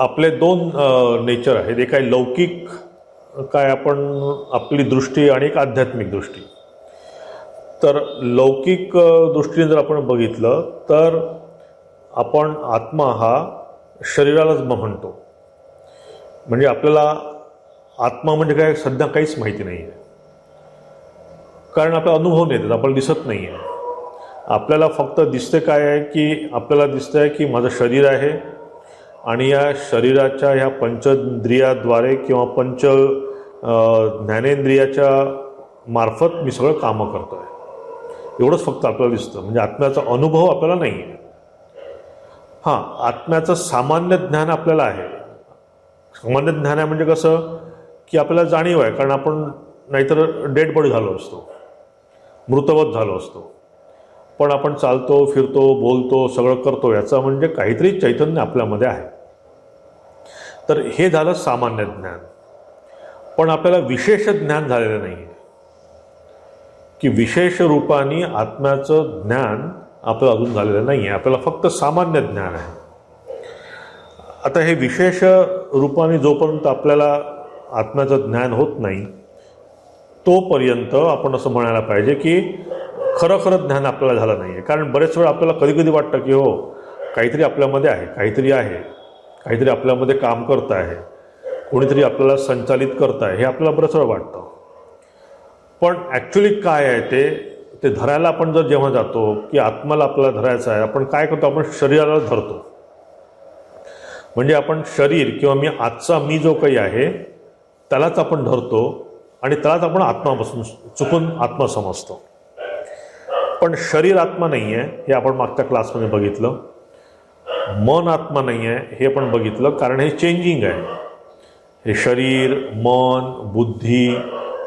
आपले दोन नेचर आहेत. एक आहे लौकिक, काय आपण आपली दृष्टी, आणि एक आध्यात्मिक दृष्टी. तर लौकिक दृष्टीने जर आपण बघितलं तर आपण आत्मा हा शरीरालाच म्हणतो. म्हणजे आपल्याला आत्मा म्हणजे काय सध्या काहीच माहिती नाही आहे, कारण आपला अनुभव नाही येतात, आपल्याला दिसत नाही आहे. आपल्याला फक्त दिसते काय आहे की आपल्याला दिसतं आहे की माझं शरीर आहे आणि या शरीराच्या ह्या पंचेंद्रियाद्वारे किंवा ज्ञानेंद्रियाच्या मार्फत मी सगळं कामं करतो आहे, एवढंच फक्त आपल्याला दिसतं. म्हणजे आत्म्याचा अनुभव आपल्याला नाही आहे. हां, आत्म्याचं सामान्य ज्ञान आपल्याला आहे. सामान्य ज्ञान आहे म्हणजे कसं की आपल्याला जाणीव आहे, कारण आपण नाहीतर डेड बॉडी झालो असतो, मृतवत झालो असतो. पण आपण चालतो, फिरतो, बोलतो, सगळं करतो, याचं म्हणजे काहीतरी चैतन्य आपल्यामध्ये आहे. तर हे झालं सामान्य ज्ञान. पण आपल्याला विशेष ज्ञान झालेलं नाही आहे, की विशेष रूपाने आत्म्याचं ज्ञान आपलं अजून झालेलं नाही आहे. आपल्याला फक्त सामान्य ज्ञान आहे. आता हे विशेष रूपाने जोपर्यंत आपल्याला आत्म्याचं ज्ञान होत नाही तोपर्यंत आपण असं म्हणायला पाहिजे की खरं ज्ञान आपल्याला झालं नाही आहे. कारण बरेच वेळा आपल्याला कधी वाटतं की हो, काहीतरी आपल्यामध्ये आहे, काहीतरी आपल्यामध्ये काम करत आहे, कोणीतरी आपल्याला संचालित करत आहे, हे आपल्याला बरेच वेळा वाटतं. पण ॲक्च्युली काय आहे ते धरायला आपण जर जेव्हा जातो की आत्म्याला आपल्याला धरायचं आहे, आपण काय करतो, आपण शरीराला धरतो. म्हणजे आपण शरीर किंवा आजचा मी जो काही आहे त्यालाच आपण धरतो आणि त्यालाच आपण आत्मापासून चुकून आत्मा समजतो. पण शरीर आत्मा नाही आहे हे आपण मागच्या क्लासमध्ये बघितलं. मन आत्मा नाही आहे हे आपण बघितलं, कारण हे चेंजिंग आहे. हे शरीर, मन, बुद्धी,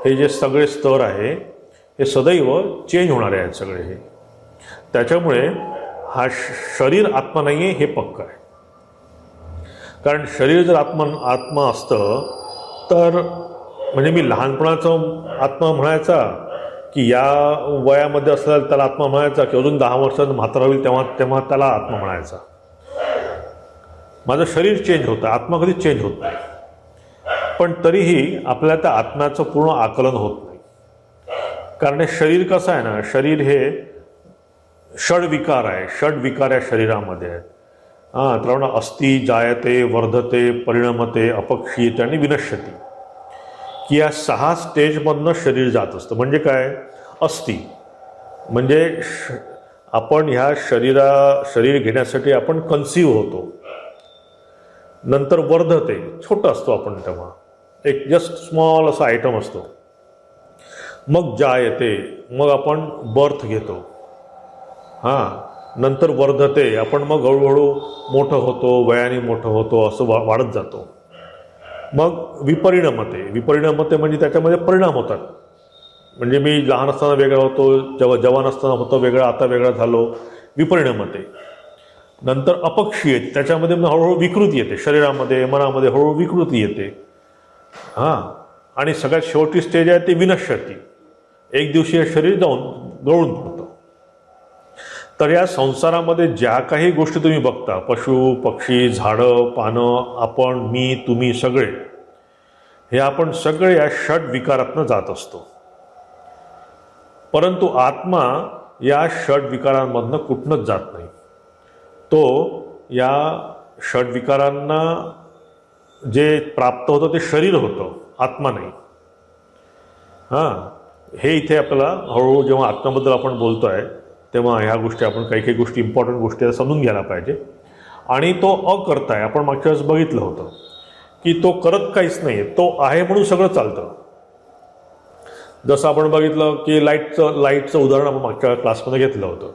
हे जे सगळे स्तर आहे हे सदैव चेंज होणारे आहेत सगळे. हे त्याच्यामुळे हा शरीर आत्मा नाही आहे हे पक्का आहे. कारण शरीर जर आत्मा असतं तर म्हणजे मी लहानपणाचा आत्मा म्हणायचा की या वयामध्ये असलेला त्याला आत्मा म्हणायचा, की अजून 10 वर्षांत म्हातारा होईल तेव्हा त्याला आत्मा म्हणायचा. माझं शरीर चेंज होतं, आत्मा कधी चेंज होत नाही. पण तरीही आपल्याला त्या आत्म्याचं पूर्ण आकलन होत नाही. कारण हे शरीर कसं आहे ना, शरीर हे षड्विकार आहे. षड्विकार या शरीरामध्ये आहेत. त्याला अस्ति, जायते, वर्धते, परिणमते, अपक्षीयते आणि विनश्यती, की या 6 स्टेजमधनं शरीर जात असतं. म्हणजे काय, अस्ति म्हणजे आपण ह्या शरीर घेण्यासाठी आपण कन्सीव्ह होतो. नंतर वर्धते, छोटं असतो आपण तेव्हा, एक जस्ट स्मॉल असा आयटम असतो. मग जायते, मग आपण बर्थ घेतो. नंतर वर्धते, आपण मग हळूहळू मोठं होतो, वयाने मोठं होतो, असं वाढत जातो. मग विपरिणमते म्हणजे त्याच्यामध्ये परिणाम होतात. म्हणजे मी लहान असताना वेगळा होतो, जवान असताना होतो वेगळा, आता वेगळा झालो, विपरिणमते. नंतर अपक्षीय, त्याच्यामध्ये हळूहळू विकृती येते, शरीरामध्ये मनामध्ये हळूहळू विकृती येते. आणि सगळ्यात शेवटी स्टेज आहे ते विनश्यती. एक दिवशी हे शरीर जाऊन गळून पडतं. तर या संसारामध्ये ज्या काही गोष्टी तुम्ही बघता, पशु, पक्षी, झाडं, पानं, आपण, मी, तुम्ही, सगळे हे आपण सगळे या षड विकारातनं जात असतो. परंतु आत्मा या षड विकारांमधनं कुठनंच जात नाही. तो या षड विकारांना जे प्राप्त होतं ते शरीर होतं, आत्मा नाही. हे इथे आपल्याला हळूहळू जेव्हा आत्म्याबद्दल आपण बोलतो आहे तेव्हा ह्या गोष्टी आपण काही गोष्टी, इम्पॉर्टंट गोष्टी समजून घ्यायला पाहिजे. आणि तो अकर्ता आहे. आपण मागच्या वेळेस बघितलं होतं की तो करत काहीच नाही, तो आहे म्हणून सगळं चालतं. जसं आपण बघितलं की लाईटचं उदाहरण आपण मागच्या क्लासमध्ये घेतलं होतं,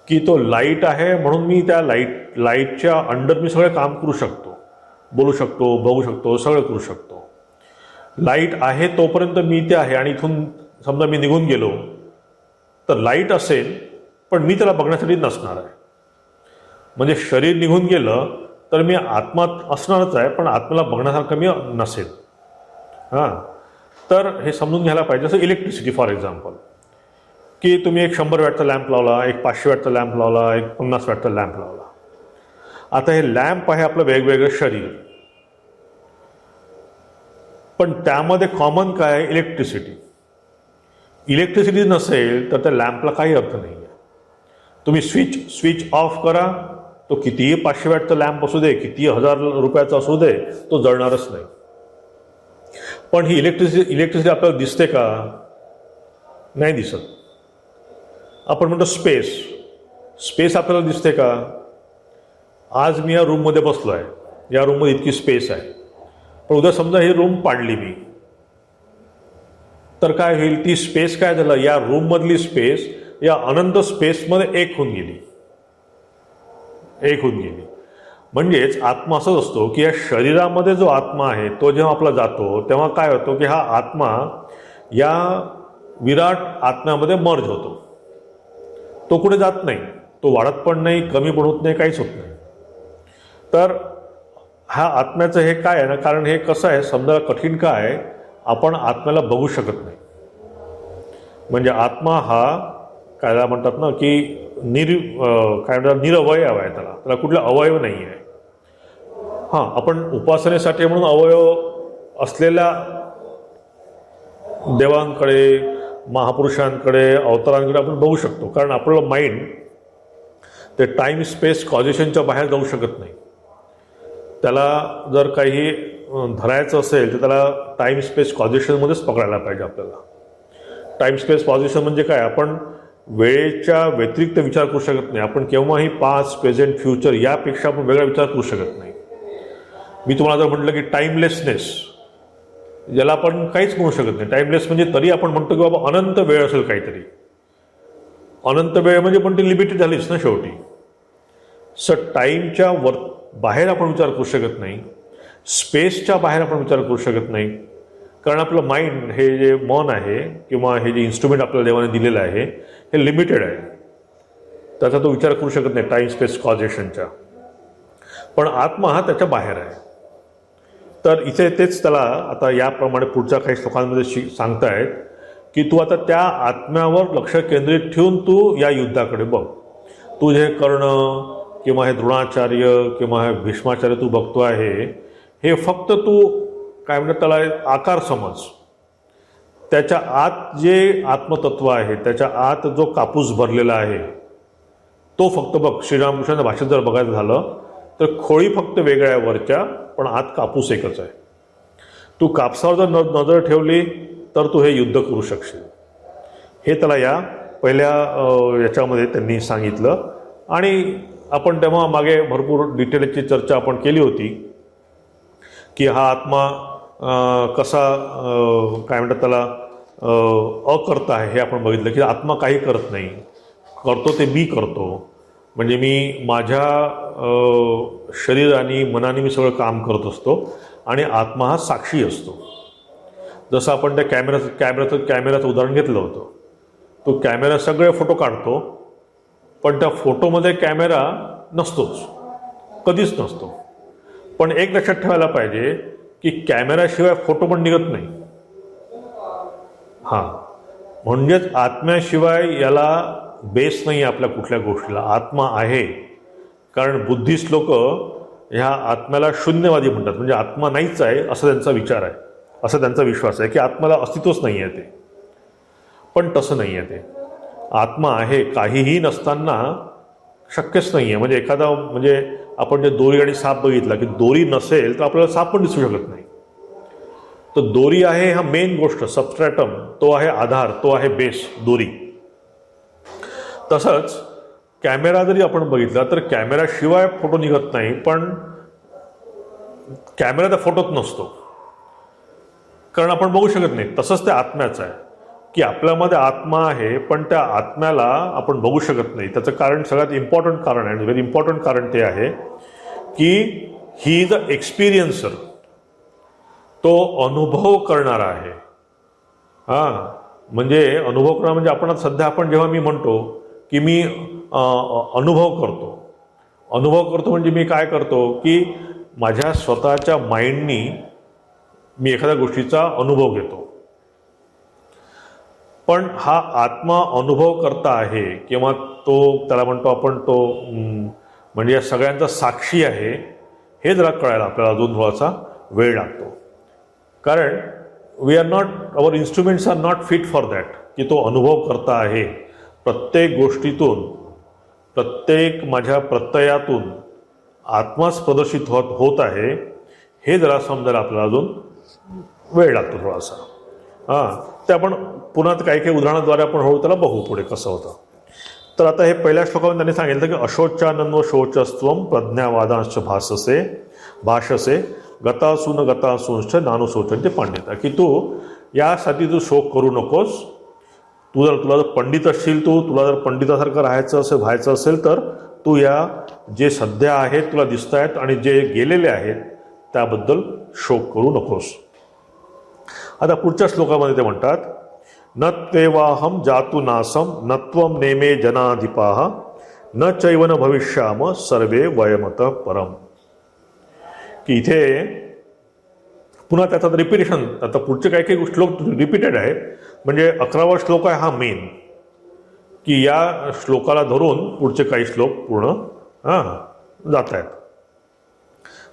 की तो लाईट आहे म्हणून मी त्या लाईटच्या अंडर मी सगळं काम करू शकतो, बोलू शकतो, बघू शकतो, सगळं करू शकतो. लाईट आहे तोपर्यंत मी ते आहे, आणि इथून समजा मी निघून गेलो तर लाईट असेल पण मी त्याला बघण्यासाठी नसणार आहे. म्हणजे शरीर निघून गेलं तर मी आत्मा असणारच आहे, पण आत्म्याला बघण्यासारखं मी नसेल. तर हे समजून घ्यायला पाहिजे. जसं इलेक्ट्रिसिटी फॉर एक्झाम्पल, की तुम्ही एक 100 वॅटचा लॅम्प लावला, एक 500 वॅटचा लॅम्प लावला, एक 50 वॅटचा लॅम्प लावला. आता हे लॅम्प आहे आपलं वेगवेगळं शरीर, पण त्यामध्ये कॉमन काय आहे? इलेक्ट्रिसिटी. इलेक्ट्रिसिटी नसेल तर त्या लॅम्पला काही अर्थ नाही आहे. तुम्ही स्विच ऑफ करा, तो कितीही 500 वॅटचा लॅम्प असू दे, कितीही 1000 रुपयाचा असू दे, तो जळणारच नाही. पण ही इलेक्ट्रिसिटी आपल्याला दिसते का? नाही दिसत. आपण म्हणतो स्पेस आपल्याला दिसते का? आज मी या रूममध्ये बसलो आहे, या रूममध्ये इतकी स्पेस आहे, पण उद्या समजा ही रूम पाडली मी, तर काय होईल? ती स्पेस काय झालं? या रूममधली स्पेस या अनंत स्पेसमध्ये एक होऊन गेली. म्हणजेच आत्मा असंच असतो की या शरीरामध्ये जो आत्मा आहे तो जेव्हा आपला जातो तेव्हा काय होतो की हा आत्मा या विराट आत्म्यामध्ये मर्ज होतो. तो कुठे जात नाही, तो वाढत पण नाही, कमी पण होत नाही, काहीच होत नाही. तर हा आत्म्याचं हे काय आहे ना, कारण हे कसं आहे समजायला कठीण काय आहे, आपण आत्म्याला बघू शकत नाही. म्हणजे आत्मा हा काय म्हणतात ना की काय म्हणतात निरवयव आहे, त्याला कुठला अवयव नाही आहे. हां, आपण उपासनेसाठी म्हणून अवयव असलेल्या देवांकडे, महापुरुषांकडे, अवतारांकडे आपण बघू शकतो, कारण आपलं माइंड ते टाईम स्पेस कॉजेशनच्या बाहेर जाऊ शकत नाही. त्याला जर काही धरायचं असेल तर त्याला टाईम स्पेस कॉजेशनमध्येच पकडायला पाहिजे. आपल्याला टाईम स्पेस कॉजेशन म्हणजे काय? आपण वेळेच्या व्यतिरिक्त विचार करू शकत नाही. आपण केव्हाही पास्ट, प्रेझेंट, फ्युचर यापेक्षा आपण वेगळा विचार करू शकत नाही. मी तुम्हाला जर म्हटलं की टाईमलेसनेस, याला आपण काहीच म्हणू शकत नाही. टाईमलेस म्हणजे तरी आपण म्हणतो की बाबा अनंत वेळ असेल काहीतरी. अनंत वेळ म्हणजे पण ती लिमिटेड झालीच ना शेवटी. टाईमच्या बाहेर आपण विचार करू शकत नाही, स्पेसच्या बाहेर आपण विचार करू शकत नाही, कारण आपलं माइंड हे जे मन आहे किंवा हे जे इन्स्ट्रुमेंट आपल्याला देवाने दिलेलं आहे हे लिमिटेड आहे. त्याचा तो विचार करू शकत नाही टाईम स्पेस कॉजेशनच्या. पण आत्मा हा त्याच्या बाहेर आहे. तर इथे तेच त्याला आता याप्रमाणे पुढच्या काही श्लोकांमध्ये सांगतायत की तू आता त्या आत्म्यावर लक्ष केंद्रित ठेवून तू या युद्धाकडे बघ. तू जे कर्ण किंवा हे द्रोणाचार्य किंवा हे भीष्माचार्य तू बघतो आहे, हे फक्त तू काय म्हणतात त्याला आकार समज. त्याच्या आत जे आत्मतत्व आहे, त्याच्या आत जो कापूस भरलेला आहे तो फक्त बघ. श्रीरामकृष्णाच्या भाषेत जर बघायचं झालं तर खोळी फक्त वेगळ्या वरच्या, पण आत कापूस एकच आहे. तू कापसावर जर नजर ठेवली तर तू हे युद्ध करू शकशील. हे त्याला या पहिल्या याच्यामध्ये त्यांनी सांगितलं. आणि आपण तेव्हा मागे भरपूर डिटेलची चर्चा आपण केली होती की हा आत्मा कसा काय म्हणतात त्याला अकर्ता आहे. हे आपण बघितलं की आत्मा काही करत नाही, करतो ते मी करतो. म्हणजे मी माझ्या शरीराने मनाने मी सगळं काम करत असतो आणि आत्मा हा साक्षी असतो. जसं आपण त्या कॅमेऱ्याचं उदाहरण घेतलं होतं. तो कॅमेरा सगळे फोटो काढतो, पण त्या फोटोमध्ये कॅमेरा नसतोच, कधीच नसतो. पण एक लक्षात ठेवायला पाहिजे की कॅमेराशिवाय फोटो पण निघत नाही. हां, म्हणजेच आत्म्याशिवाय याला बेस नाही आपल्या कुठल्या गोष्टीला. आत्मा आहे, कारण बुद्धिस्ट लोक ह्या आत्म्याला शून्यवादी म्हणतात. म्हणजे आत्मा नाहीच आहे असं त्यांचा विचार आहे, असं त्यांचा विश्वास आहे की आत्म्याला अस्तित्वच नाही आहे ते. पण तसं नाही आहे ते. आत्मा आहे, काहीही नसताना शक्यच नाही आहे. म्हणजे एखादा म्हणजे आपण जे दोरी आणि साप बघितला की दोरी नसेल तर आपल्याला साप पण दिसू शकत नाही. तर दोरी आहे हा मेन गोष्ट, सबस्ट्रॅटम, तो आहे आधार, तो आहे बेस दोरी. तसंच कॅमेरा जरी आपण बघितला तर कॅमेराशिवाय फोटो निघत नाही, पण कॅमेरा त्या फोटोत नसतो, कारण आपण बघू शकत नाही. तसंच त्या आत्म्याचं आहे की आपल्यामध्ये आत्मा आहे, पण त्या आत्म्याला आपण बघू शकत नाही. त्याचं कारण सगळ्यात इम्पॉर्टंट कारण आहे, व्हेरी इम्पॉर्टंट कारण ते आहे की ही इज अ एक्सपिरियन्सर. तो अनुभव करणारा आहे. हां, म्हणजे अनुभव करणं म्हणजे आपण सध्या जेव्हा मी म्हणतो की मी अनुभव करतो म्हणजे मी काय करतो की माझ्या स्वतःच्या माइंडनी मी एखाद्या गोष्टीचा अनुभव घेतो. पण हा आत्मा अनुभव करता आहे किंवा तो त्याला म्हणतो आपण तो म्हणजे या सगळ्यांचा साक्षी आहे हे जरा कळायला आपल्याला अजून थोडासा वेळ लागतो. कारण we are not, our instruments are not fit for that, की तो अनुभव करता आहे प्रत्येक गोष्टीतून, प्रत्येक माझ्या प्रत्ययातून आत्माच प्रदर्शित होत आहे हे जरा समजायला आपल्याला अजून वेळ लागतो थोडासा. ते आपण पुन्हा काही काही उदाहरणाद्वारे आपण हळू त्याला बघू पुढे कसं होतं. तर आता हे पहिल्या श्लोकामध्ये त्यांनी सांगितलं की अशोचानन्व शोचस्त्वम प्रज्ञावादांश भाषसे गतासून गतासूंश्च नानुशोचन्ते पांडिता, की तू यासाठी तू शोक करू नकोस. तुला जर पंडित असशील, तुला जर पंडितासारखं व्हायचं असेल तर तू या जे सध्या आहेत तुला दिसत आहेत आणि जे गेलेले आहेत त्याबद्दल शोक करू नकोस. आता पुढच्या श्लोकामध्ये ते म्हणतात, न तेवाहम जातु नासम नत्वम नेमे जनाधिपाः न चैवन भविष्याम सर्वे वयमतः परम. की इथे पुन्हा त्याचा रिपिटेशन, आता पुढचे काही काही श्लोक रिपीटेड आहेत. म्हणजे 11वा श्लोक आहे हा मेन, की या श्लोकाला धरून पुढचे काही श्लोक पूर्ण जात आहेत.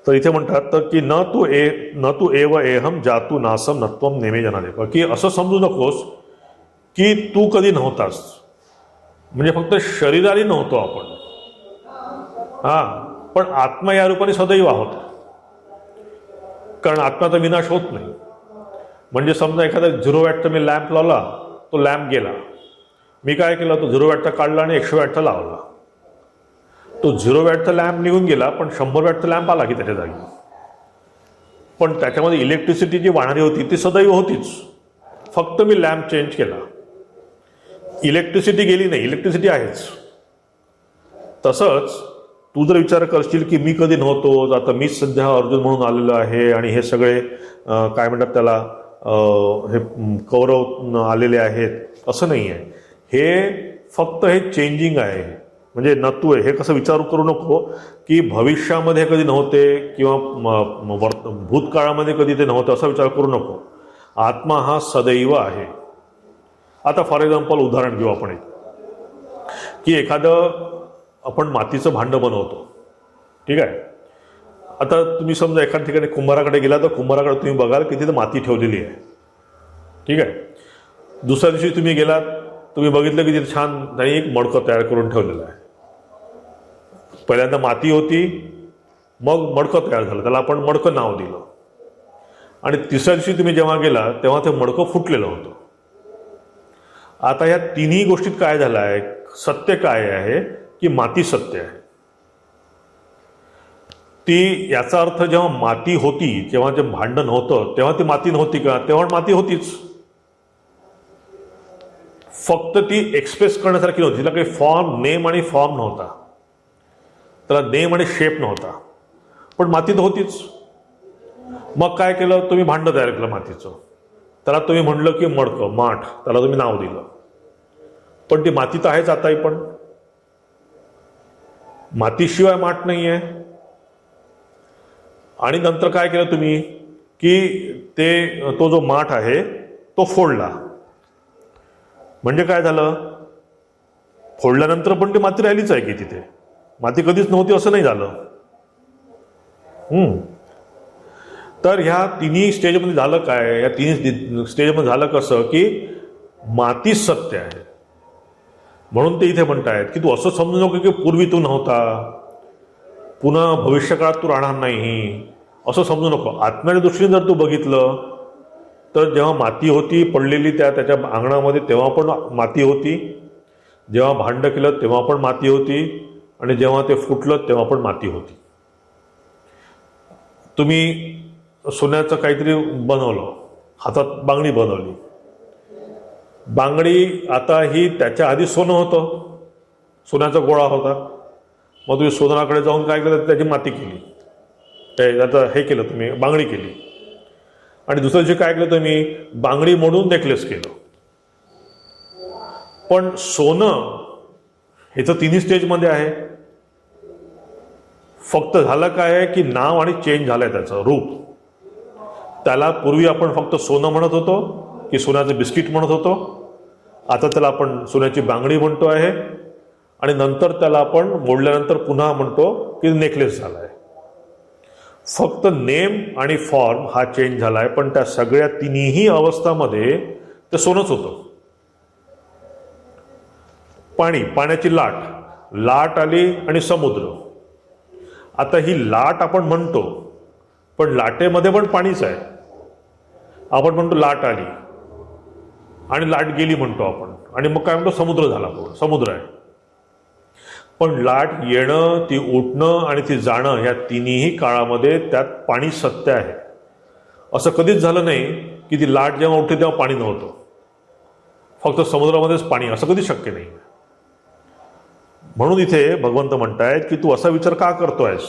तर इथे म्हणतात तर की न तू एव एहम जातु नासम नत्वम नेमे जनाधिपाः, की असं समजू नकोस की तू कधी नव्हतास, म्हणजे फक्त शरीराने नव्हतो आपण, पण आत्मा या रूपाने सदैव आहोत. कारण आत्म्याचा विनाश होत नाही. म्हणजे समजा एखादा 0 वॅटचा मी लॅम्प लावला, तो लॅम्प गेला, मी काय केलं, तो 0 वॅटचा काढला आणि 100 वॅटचा लावला. तो 0 वॅटचा लॅम्प निघून गेला, पण 100 वॅटचा लॅम्प आला की त्याच्या जागी. पण त्याच्यामध्ये इलेक्ट्रिसिटी जी वाहणारी होती ती सदैव होतीच, फक्त मी लॅम्प चेंज केला. इलेक्ट्रिसिटी गेली नाही, इलेक्ट्रिसिटी आहेच. तसंच तू जर विचार करशील की मी कधी नव्हतो, आता मीच सध्या अर्जुन म्हणून आलेलो आहे आणि हे सगळे काय म्हणतात त्याला हे कौरव आलेले आहेत, असं नाही आहे. हे फक्त हे चेंजिंग आहे, म्हणजे नतू आहे. हे कसं विचार करू नको की भविष्यामध्ये कधी नव्हते किंवा भूतकाळामध्ये कधी ते नव्हतं, असा विचार करू नको. आत्मा हा सदैव आहे. आता फॉर एक्झाम्पल उदाहरण घेऊ आपण एक, की एखादं आपण मातीचं भांडं बनवतो, ठीक आहे. आता तुम्ही समजा एखाद्या ठिकाणी कुंभाराकडे गेला तर कुंभाराकडे तुम्ही बघाल की तिथं माती ठेवलेली आहे, ठीक आहे. दुसऱ्या दिवशी तुम्ही गेलात, तुम्ही बघितलं की तिथे छान त्यांनी एक मडकं तयार करून ठेवलेलं आहे. पहिल्यांदा माती होती, मग मडकं तयार झालं, त्याला आपण मडकं नाव दिलं. आणि तिसऱ्या दिवशी तुम्ही जेव्हा गेला तेव्हा ते मडकं फुटलेलं होतं. आता ह्या तिन्ही गोष्टीत काय झालं आहे, सत्य काय आहे की माती सत्य आहे. ती याचा अर्थ जेव्हा माती होती, जेव्हा जे भांडण होतं तेव्हा ती माती नव्हती का? तेव्हा माती होतीच, फक्त ती एक्सप्रेस करण्यासारखी नव्हती. तिला काही फॉर्म, नेम आणि फॉर्म नव्हता, त्याला नेम आणि शेप नव्हता, पण माती तर होतीच. मग काय केलं, तुम्ही भांडं तयार केलं मातीचं, त्याला तुम्ही म्हणलं की मडकं, माठ, त्याला तुम्ही नाव दिलं, पण ती माती तर आहेच आताही. पण मातीशिवाय माठ नाही आहे. आणि नंतर काय केलं तुम्ही की तो जो माठ आहे तो फोडला. म्हणजे काय झालं, फोडल्यानंतर पण ती माती राहिलीच आहे की तिथे, माती कधीच नव्हती असं नाही झालं. तर ह्या तिन्ही स्टेजमध्ये झालं काय, या तिन्ही स्टेजमध्ये झालं कसं की माती सत्य आहे. म्हणून ते इथे म्हणतायत की तू असं समजू नको की पूर्वी तू नव्हता, पुन्हा भविष्यकाळात तू राहणार नाही, असं समजू नको. आत्म्याच्या दृष्टीने जर तू बघितलं तर जेव्हा माती होती पडलेली त्याच्या अंगणामध्ये तेव्हा पण माती होती, जेव्हा भांडं केलं तेव्हा पण माती होती, आणि जेव्हा ते फुटलं तेव्हा पण माती होती. तुम्ही सोन्याचं काहीतरी बनवलं, हातात बांगडी बनवली, बांगडी आता ही त्याच्या आधी सोनं होतं, सोन्याचा गोळा होता. मग तुम्ही सोनाकडे जाऊन काय केलं, त्याची माती केली, त्याचं हे केलं, तुम्ही बांगडी केली. आणि दुसऱ्या दिवशी काय केलं, तुम्ही बांगडी मोडून नेकलेस केलं. पण सोनं हे तर तिन्ही स्टेजमध्ये आहे. फक्त झालं काय आहे की नाव आणि चेंज झालंय त्याचं रूप. त्याला पूर्वी आपण फक्त सोनं म्हणत होतो की सोन्याचं बिस्किट म्हणत होतो, आता त्याला आपण सोन्याची बांगडी म्हणतो आहे. आणि नंतर त्याला आपण मोडल्यानंतर पुन्हा म्हणतो की नेकलेस झालाय. फक्त नेम आणि फॉर्म हा चेंज झालाय, पण त्या सगळ्या तिन्ही अवस्थामध्ये ते सोनंच होतं. पाण्याची लाट आली आणि समुद्र. आता ही लाट आपण म्हणतो, पण लाटेमध्ये पण पाणीच आहे. आपण म्हणतो लाट आली आणि लाट गेली म्हणतो आपण, आणि मग काय म्हणतो समुद्र झाला, समुद्र आहे. पण लाट येणं, ती उठणं आणि ती जाणं या तिन्ही काळामध्ये त्यात पाणी सत्य आहे. असं कधीच झालं नाही की ती लाट जेव्हा उठते तेव्हा पाणी नव्हतं, फक्त समुद्रामध्येच पाणी, असं कधी शक्य नाही. म्हणून इथे भगवंत म्हणतायत की तू असा विचार का करतोयस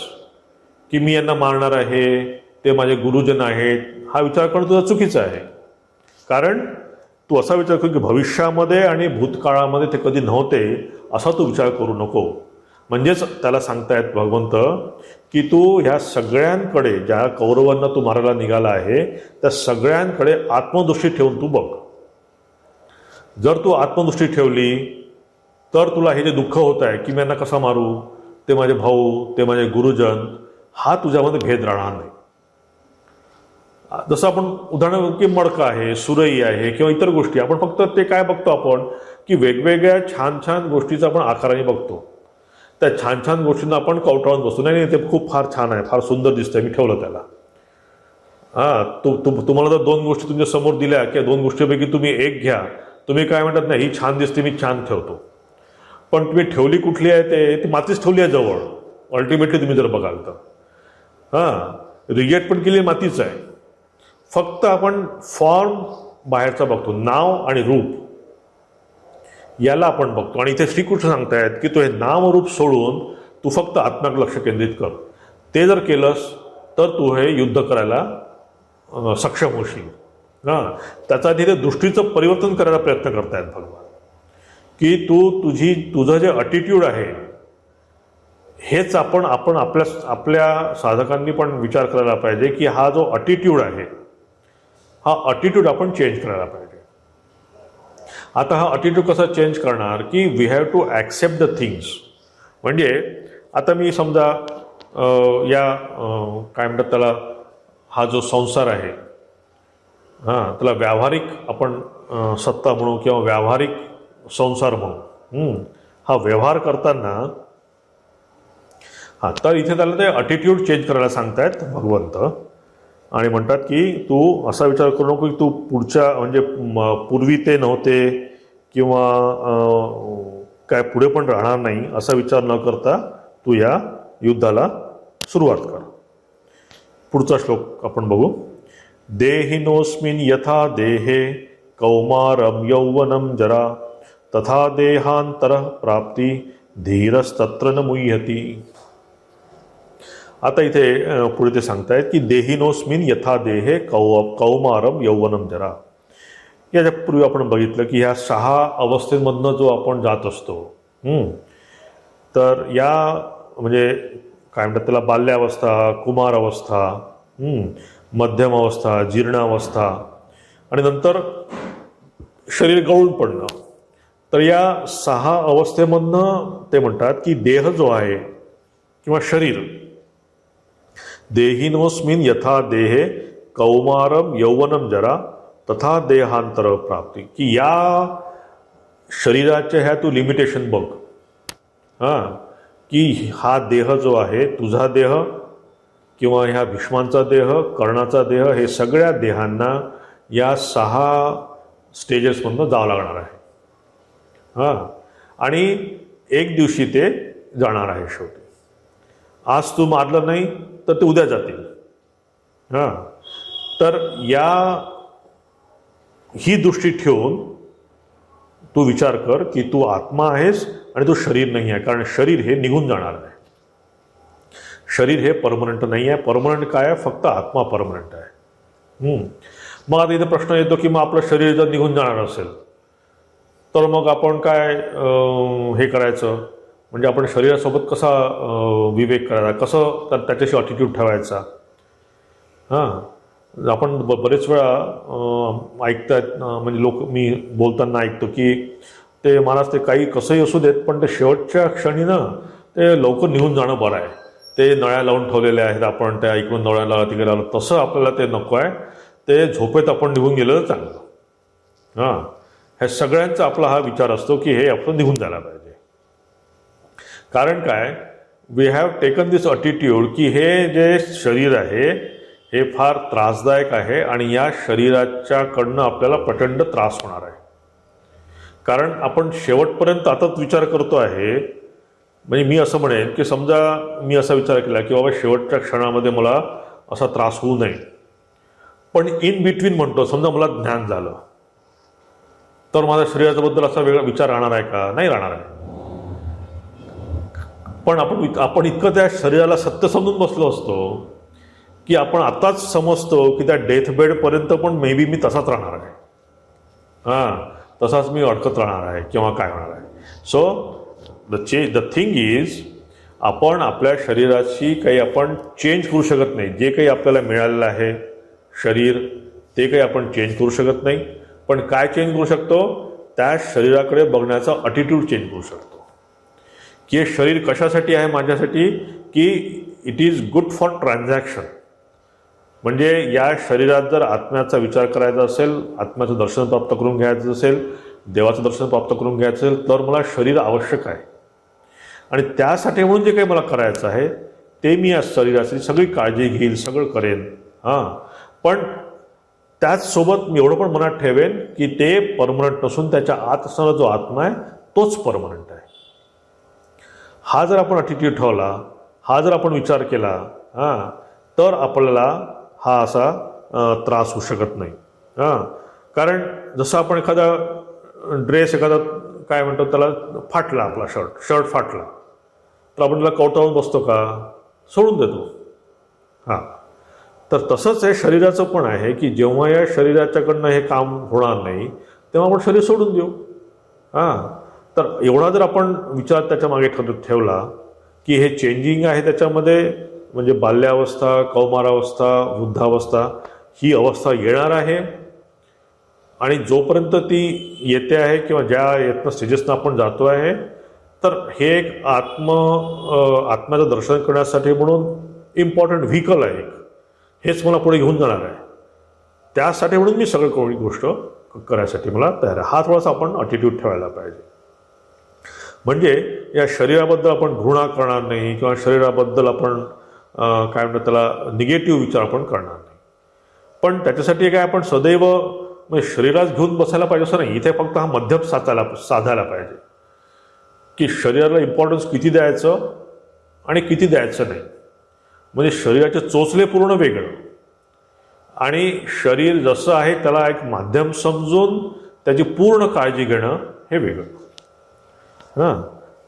की मी यांना मारणार आहे, ते माझे गुरुजन आहेत. हा विचार करणं तुझा चुकीचा आहे. कारण तू असा विचार कर की भविष्यामध्ये आणि भूतकाळामध्ये ते कधी नव्हते, असा तू विचार करू नको. म्हणजेच त्याला सांगतायत भगवंत की तू ह्या सगळ्यांकडे, ज्या कौरवांना तू मारायला निघाला आहे त्या सगळ्यांकडे आत्मदृष्टी ठेवून तू बघ. जर तू आत्मदृष्टी ठेवली तर तुला हे जे दुःख होत आहे की मी यांना कसा मारू, ते माझे भाऊ, ते माझे गुरुजन, हा तुझ्यामध्ये भेद राहणार नाही. जसं आपण उदाहरण की मडकं आहे, सुरई आहे किंवा इतर गोष्टी, आपण फक्त ते काय बघतो आपण की वेगवेगळ्या छान छान गोष्टीचा आपण आकाराने बघतो. त्या छान छान गोष्टींना आपण कवटाळून बसतो, नाही ते खूप फार छान आहे, फार सुंदर दिसतंय, मी ठेवलं त्याला. तुम्हाला जर दोन गोष्टी तुमच्या समोर दिल्या किंवा दोन गोष्टीपैकी तुम्ही एक घ्या, तुम्ही काय म्हणतात नाही ही छान दिसते, मी छान ठेवतो. पण तुम्ही ठेवली कुठली आहे, ती मातीच ठेवली आहे जवळ. अल्टिमेटली तुम्ही जर बघाल तर रिजेक्ट पण केली मातीच आहे. फक्त आपण फॉर्म बाहेरचा बघतो, नाव आणि रूप याला आपण बघतो. आणि इथे श्रीकृष्ण सांगतायत की तू हे नाम रूप सोडून तू फक्त आत्म्याकडे लक्ष केंद्रित कर. ते जर केलंस तर तू हे युद्ध करायला सक्षम होशील. त्याचा तिथे दृष्टीचं परिवर्तन करायला प्रयत्न करतायत भगवान की तुझं जे अटिट्यूड आहे हेच आपण आपल्या साधकांनी पण विचार करायला पाहिजे की हा जो अटिट्यूड आहे, हा अटिट्यूड आपण चेंज करायला पाहिजे. आता हा अटिट्यूड कसा चेंज करणार की we have to accept the things. म्हणजे आता मी समजा काय म्हणतात त्याला, हा जो संसार आहे त्याला व्यावहारिक आपण सत्ता म्हणू किंवा व्यावहारिक संसार म्हणू. हा व्यवहार करताना तर इथे त्याला ते अटिट्यूड चेंज करायला सांगतायत भगवंत. आणि म्हणतात की तू असा विचार करू नको की तू म्हणजे पूर्वी ते नव्हते किंवा काय पुढे पण राहणार नाही, असा विचार न करता तू या युद्धाला सुरुवात कर. पुढचा श्लोक आपण बघू. देहिनोस्मिन यथा देहे कौमारम यौवनम जरा तथा देहांतर प्राप्ती धीरस्तत्र न मुह्यती. आता इथे पुढे ते सांगतायत की देहिनोस्मिन यथा देहे कौमारम यौवनम जरा. याच्यापूर्वी आपण बघितलं की ह्या 6 अवस्थेमधनं जो आपण जात असतो, तर या म्हणजे काय म्हणतात त्याला, बाल्यावस्था, कुमार अवस्था, मध्यम अवस्था, जीर्णावस्था आणि नंतर शरीर गळून पडणं. तर या 6 अवस्थेमधनं ते म्हणतात की देह जो आहे किंवा शरीर, देहिनोस्मिन यथा देहे कौमारम यौवनम जरा तथा देहांतर प्राप्ती. की या शरीराच्या ह्या तू लिमिटेशन बघ. की हा देह जो आहे, तुझा देह किंवा ह्या भीष्मांचा देह, कर्णाचा देह, हे सगळ्या देहांना या 6 स्टेजेसमधनं जावं लागणार आहे. आणि एक दिवशी ते जाणार आहे शेवटी. आज तू मारलं नाही तर ते उद्या जातील. तर ही दृष्टी ठेवून तू विचार कर की तू आत्मा आहेस आणि तू शरीर नाही आहे. कारण शरीर हे निघून जाणार आहे. शरीर हे परमनंट नाही आहे. परमनंट काय आहे? फक्त आत्मा परमनंट आहे. मग आता इथे प्रश्न येतो की मग आपलं शरीर जर निघून जाणार असेल तर मग आपण काय हे करायचं, म्हणजे आपण शरीरासोबत कसा विवेक करायचा, कसं त्याच्याशी ॲटिट्यूड ठेवायचा. आपण बरेच वेळा ऐकतात, म्हणजे मी बोलताना ऐकतो की ते महाराज ते काही कसंही असू देत, पण ते शेवटच्या क्षणी ना ते लवकर निघून जाणं बरं आहे. ते नळ्या लावून ठेवलेल्या आहेत, आपण त्या इकडून नळ्या लावा तिकडे लावलं, तसं आपल्याला ते नको आहे. ते झोपेत आपण निघून गेलं चांगलं. हां, ह्या सगळ्यांचा आपला हा विचार असतो की हे आपण निघून जायला पाहिजे. कारण काय, we have taken this attitude की हे जे शरीर आहे हे फार त्रासदायक आहे आणि या शरीराच्याकडनं आपल्याला प्रचंड त्रास होणार आहे. कारण आपण शेवटपर्यंत आताच विचार करतो आहे. म्हणजे मी असं म्हणेन की समजा मी असा विचार केला की बाबा शेवटच्या क्षणामध्ये मला असा त्रास होऊ नये, पण इन बिटवीन म्हणतो समजा मला ज्ञान झालं तर माझ्या शरीराबद्दल असा वेगळा विचार राहणार आहे का? नाही राहणार आहे. पण आपण इतकं त्या शरीराला सत्य समजून बसलो असतो की आपण आताच समजतो की त्या डेथ बेडपर्यंत पण मे बी मी तसाच राहणार आहे. हां, तसाच मी अडकत राहणार आहे किंवा काय होणार आहे. सो द थिंग इज, आपण आपल्या शरीराची काही आपण चेंज करू शकत नाही. जे काही आपल्याला मिळालेलं आहे शरीर ते काही आपण चेंज करू शकत नाही. पण काय चेंज करू शकतो? त्या शरीराकडे बघण्याचा अटिट्यूड चेंज करू शकतो की हे शरीर कशासाठी आहे माझ्यासाठी, की it is good for transaction. म्हणजे या शरीरात जर आत्म्याचा विचार करायचा असेल, आत्म्याचं दर्शन प्राप्त करून घ्यायचं असेल, देवाचं दर्शन प्राप्त करून घ्यायचं असेल, तर मला शरीर आवश्यक आहे. आणि त्यासाठी म्हणून जे काही मला करायचं आहे ते मी या शरीराची सगळी काळजी घेईल, सगळं करेन. हां, पण त्याचसोबत मी एवढं पण मनात ठेवेन की ते परमनंट नसून त्याच्या आत असणारा जो आत्मा आहे तोच परमनंट आहे. हा जर आपण अटिट्यूड ठेवला, हा जर आपण विचार केला, हां, तर आपल्याला हा असा त्रास होऊ शकत नाही. हां, कारण जसं आपण एखादा ड्रेस, एखादा काय म्हणतो त्याला, फाटला, आपला शर्ट फाटला तर आपण त्याला कवटाळून बसतो का? सोडून देतो. हां, तर तसंच हे शरीराचं पण आहे की जेव्हा या शरीराच्याकडनं हे काम होणार नाही तेव्हा आपण शरीर सोडून देऊ. हां, तर एवढा जर आपण विचार त्याच्या मागे ठेवला की हे चेंजिंग आहे त्याच्यामध्ये, म्हणजे बाल्यावस्था, कौमारावस्था, वृद्धावस्था ही अवस्था येणार आहे आणि जोपर्यंत ती येते आहे किंवा ज्या येतनं स्टेजेसनं आपण जातो आहे, तर हे एक आत्म्याचं दर्शन करण्यासाठी म्हणून इम्पॉर्टंट व्हेकल आहे. हेच मला पुढे घेऊन जाणार आहे. त्यासाठी म्हणून मी सगळं कोणी गोष्ट करायसाठी मला तयार आहे. हा थोडासा आपण अटिट्यूड ठेवायला पाहिजे. म्हणजे या शरीराबद्दल आपण घृणा करणार नाही किंवा शरीराबद्दल आपण काय म्हणतो त्याला निगेटिव्ह विचार आपण करणार नाही. पण त्याच्यासाठी काय आपण सदैव म्हणजे शरीरात घेऊन बसायला पाहिजे असं नाही. इथे फक्त हा मध्यम साधायला पाहिजे की शरीराला इम्पॉर्टन्स किती द्यायचं आणि किती द्यायचं नाही. म्हणजे शरीराचे चोचले पूर्ण वेगळं आणि शरीर जसं आहे त्याला एक माध्यम समजून त्याची पूर्ण काळजी घेणं हे वेगळं. हां,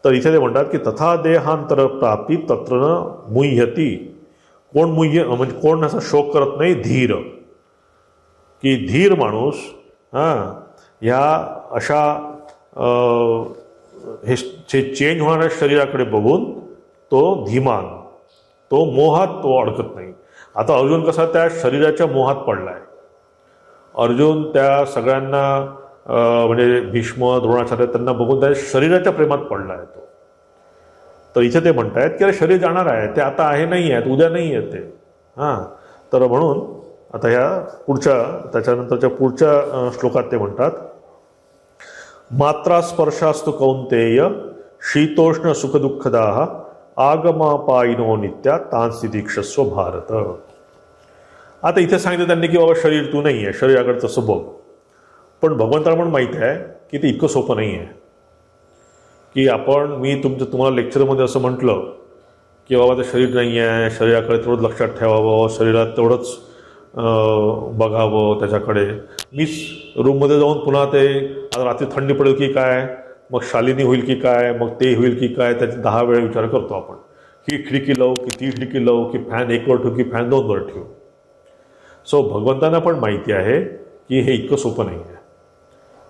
तर इथे ते म्हणतात की तथा देहांतर प्राप्ती तत्र न मुह्यती. कोण म्हणजे कोण असा शोक करत नाही? धीर. की धीर माणूस ह्या अशा हे चेंज होणाऱ्या शरीराकडे बघून तो धीमान, तो मोहात तो अडकत नाही. आता अर्जुन कसा त्या शरीराच्या मोहात पडला आहे. अर्जुन त्या सगळ्यांना म्हणजे भीष्म, द्रोणाचार्य त्यांना बघून त्या शरीराच्या प्रेमात पडला आहे तो. तर इथे ते म्हणतायत की अरे शरीर जाणार आहे, ते आता आहे नाही आहेत, उद्या नाही आहेत ते. हां, तर म्हणून आता ह्या त्याच्यानंतरच्या पुढच्या श्लोकात ते म्हणतात, मात्रा स्पर्शास्तु कौंतेय शीतोष्ण सुखदुःखदाः आगमापायिनो नित्या तांसी दीक्षस्व भारत. आता इथे सांगितलं त्यांनी की बाबा शरीर तू नाही आहे, शरीराकडे तसं बघ. पण भगवंताला पण माहीत आहे की ते इतकं सोपं नाही आहे की मी तुम्हाला लेक्चरमध्ये असं म्हटलं की बाबा ते शरीर नाही आहे, शरीराकडे तेवढंच लक्षात ठेवावं, शरीरात तेवढंच बघावं त्याच्याकडे. मीच रूममध्ये जाऊन पुन्हा ते रात्री थंडी पडेल की काय, मग शालिनी होईल की काय, मग ते होईल की काय, त्याचे 10 वेळा विचार करतो आपण. ही खिडकी लावू की ती खिडकी लावू, की फॅन 1 वर ठेवू की फॅन 2 वर ठेवू. सो भगवंतांना पण माहिती आहे की हे इतकं सोपं नाही आहे.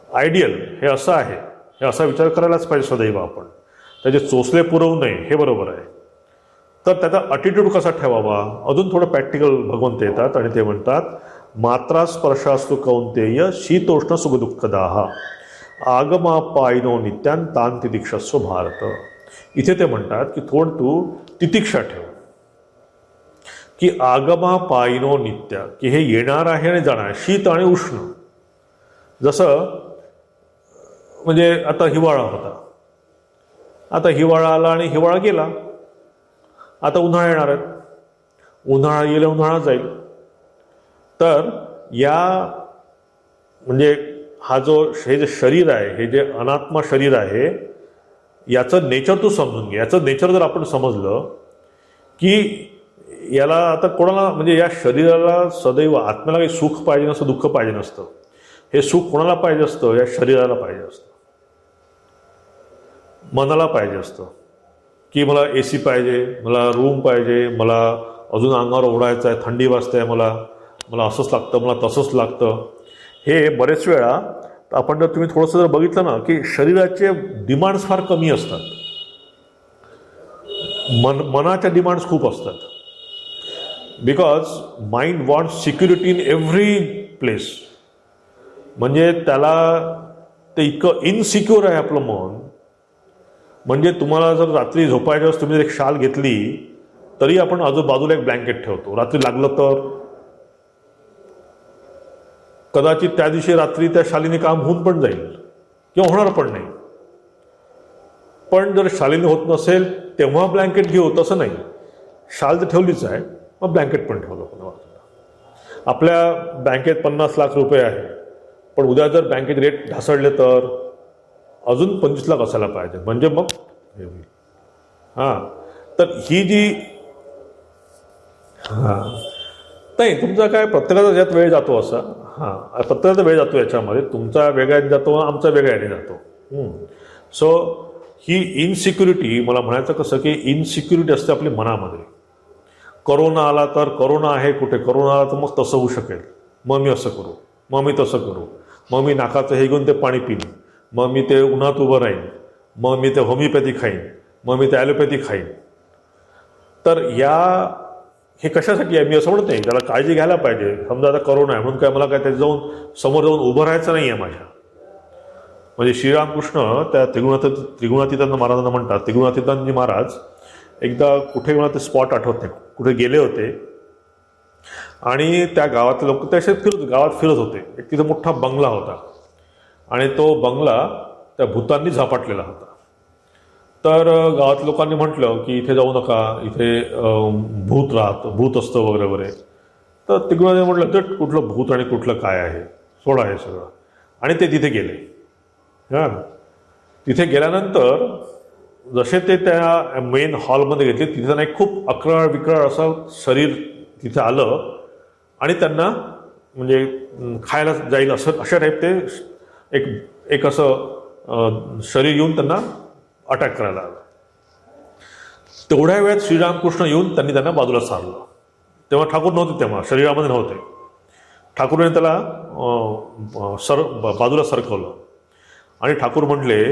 आयडियल हे असं आहे, हे असा विचार करायलाच पाहिजे सदैव आपण. त्याचे चोचले पुरवू नये हे बरोबर आहे. तर त्याचा अटिट्यूड कसा ठेवावा, अजून थोडं प्रॅक्टिकल भगवंत येतात आणि ते म्हणतात, मात्रा स्पर्शास्तु कौंतेय शीतोष्ण सुखदुःखदाः आगमापायनो नित्यान तान तितिक्षस्व भारत. इथे ते म्हणतात की थोड तू तितिक्षा ठेव, की आगमापायनो नित्य, की हे येणार आहे आणि जाणार आहे, शीत आणि उष्ण. जसं म्हणजे आता हिवाळा होता, आता हिवाळा आला आणि हिवाळा गेला, आता उन्हाळा येणार आहेत, उन्हाळा येईल उन्हाळा जाईल. तर या म्हणजे हा जो हे जे शरीर आहे, हे जे अनात्मा शरीर आहे, याचं नेचर तू समजून घे. याचं नेचर जर आपण समजलं की याला आता कोणाला म्हणजे या शरीराला सदैव आत्म्याला काही सुख पाहिजे नसतं, दुःख पाहिजे नसतं. हे सुख कोणाला पाहिजे असतं? या शरीराला पाहिजे असतं, मनाला पाहिजे असतं, की मला AC पाहिजे, मला रूम पाहिजे, मला अजून अंगावर ओढायचं आहे, थंडी वाजते आहे, मला मला असंच लागतं, मला तसंच लागतं. हे बरेच वेळा आपण जर तुम्ही थोडंसं जर बघितलं ना, की शरीराचे डिमांड्स फार कमी असतात, मनाच्या डिमांड्स खूप असतात. Because mind wants security in every place. म्हणजे त्याला ते इतकं इनसिक्युअर आहे आपलं मन. म्हणजे तुम्हाला जर रात्री झोपायच्या वेळेस तुम्ही एक शाल घेतली तरी आपण आजूबाजूला एक ब्लँकेट ठेवतो. रात्री लागलं तर कदाचित त्या दिवशी रात्री त्या शालीने काम होऊन पण जाईल किंवा होणार पण नाही. पण जर शालीने होत नसेल तेव्हा ब्लँकेट घेऊ, तसं नाही. शाल तर ठेवलीच आहे, मग ब्लँकेट पण ठेवलं पुन्हा बाजूला. आपल्या बँकेत 50 लाख रुपये आहे, पण उद्या जर बँकेत रेट ढासळले तर अजून 25 लाख असायला पाहिजे, म्हणजे मग हे होईल. हां, तर ही जी नाही, तुमचा काय प्रत्येकाचा यात वेळ जातो असा. प्रत्येकाचा वेळ जातो याच्यामध्ये. तुमचा वेगळ्याने जातो, आमचा वेगळ्याने जातो. सो ही इनसिक्युरिटी, मला म्हणायचं कसं की इनसिक्युरिटी असते आपली मनामध्ये. करोना आला तर करोना आहे कुठे, करोना आला तर मग तसं होऊ शकेल, मग मी असं करू, मग मी तसं करू, मग मी नाकाचं हे घेऊन ते पाणी पिईन, मग मी ते उन्हात उभं राहीन, मग मी ते होमिओपॅथी खाईन, मग मी ते ॲलोपॅथी खाईन. तर हे कशासाठी आहे मी असं म्हणत नाही. त्याला काळजी घ्यायला पाहिजे. समजा आता करोना आहे म्हणून काय मला काय त्याच्या समोर जाऊन उभं राहायचं नाही आहे माझ्या. म्हणजे श्रीरामकृष्ण त्या त्रिगुणातीतांना महाराजांना म्हणतात, त्रिगुणातीतांजी महाराज एकदा कुठे मला ते स्पॉट आठवत नाही, कुठे गेले होते आणि त्या गावातले लोक ते असे गावात फिरत होते. एक तिथे मोठा बंगला होता आणि तो बंगला त्या भूतांनी झपाटलेला होता. तर गावात लोकांनी म्हटलं की इथे जाऊ नका, इथे भूत असतं वगैरे वगैरे. तर तिकडे म्हटलं तर कुठलं भूत आणि कुठलं काय आहे, सोडा हे सगळं. आणि ते तिथे गेले. तिथे गेल्यानंतर जसे ते त्या मेन हॉलमध्ये घेतले, तिथे त्यांना एक खूप अक्राळ विक्राळ असं शरीर तिथे आलं आणि त्यांना म्हणजे खायला जाईल असं अशा टाईप ते एक असं शरीर येऊन त्यांना अटॅक करायला आलं. तेवढ्या वेळात श्रीरामकृष्ण येऊन त्यांना बाजूला सारलं. तेव्हा ठाकूर नव्हते, तेव्हा शरीरामध्ये नव्हते. ठाकूरने त्याला बाजूला सरकवलं आणि ठाकूर म्हटले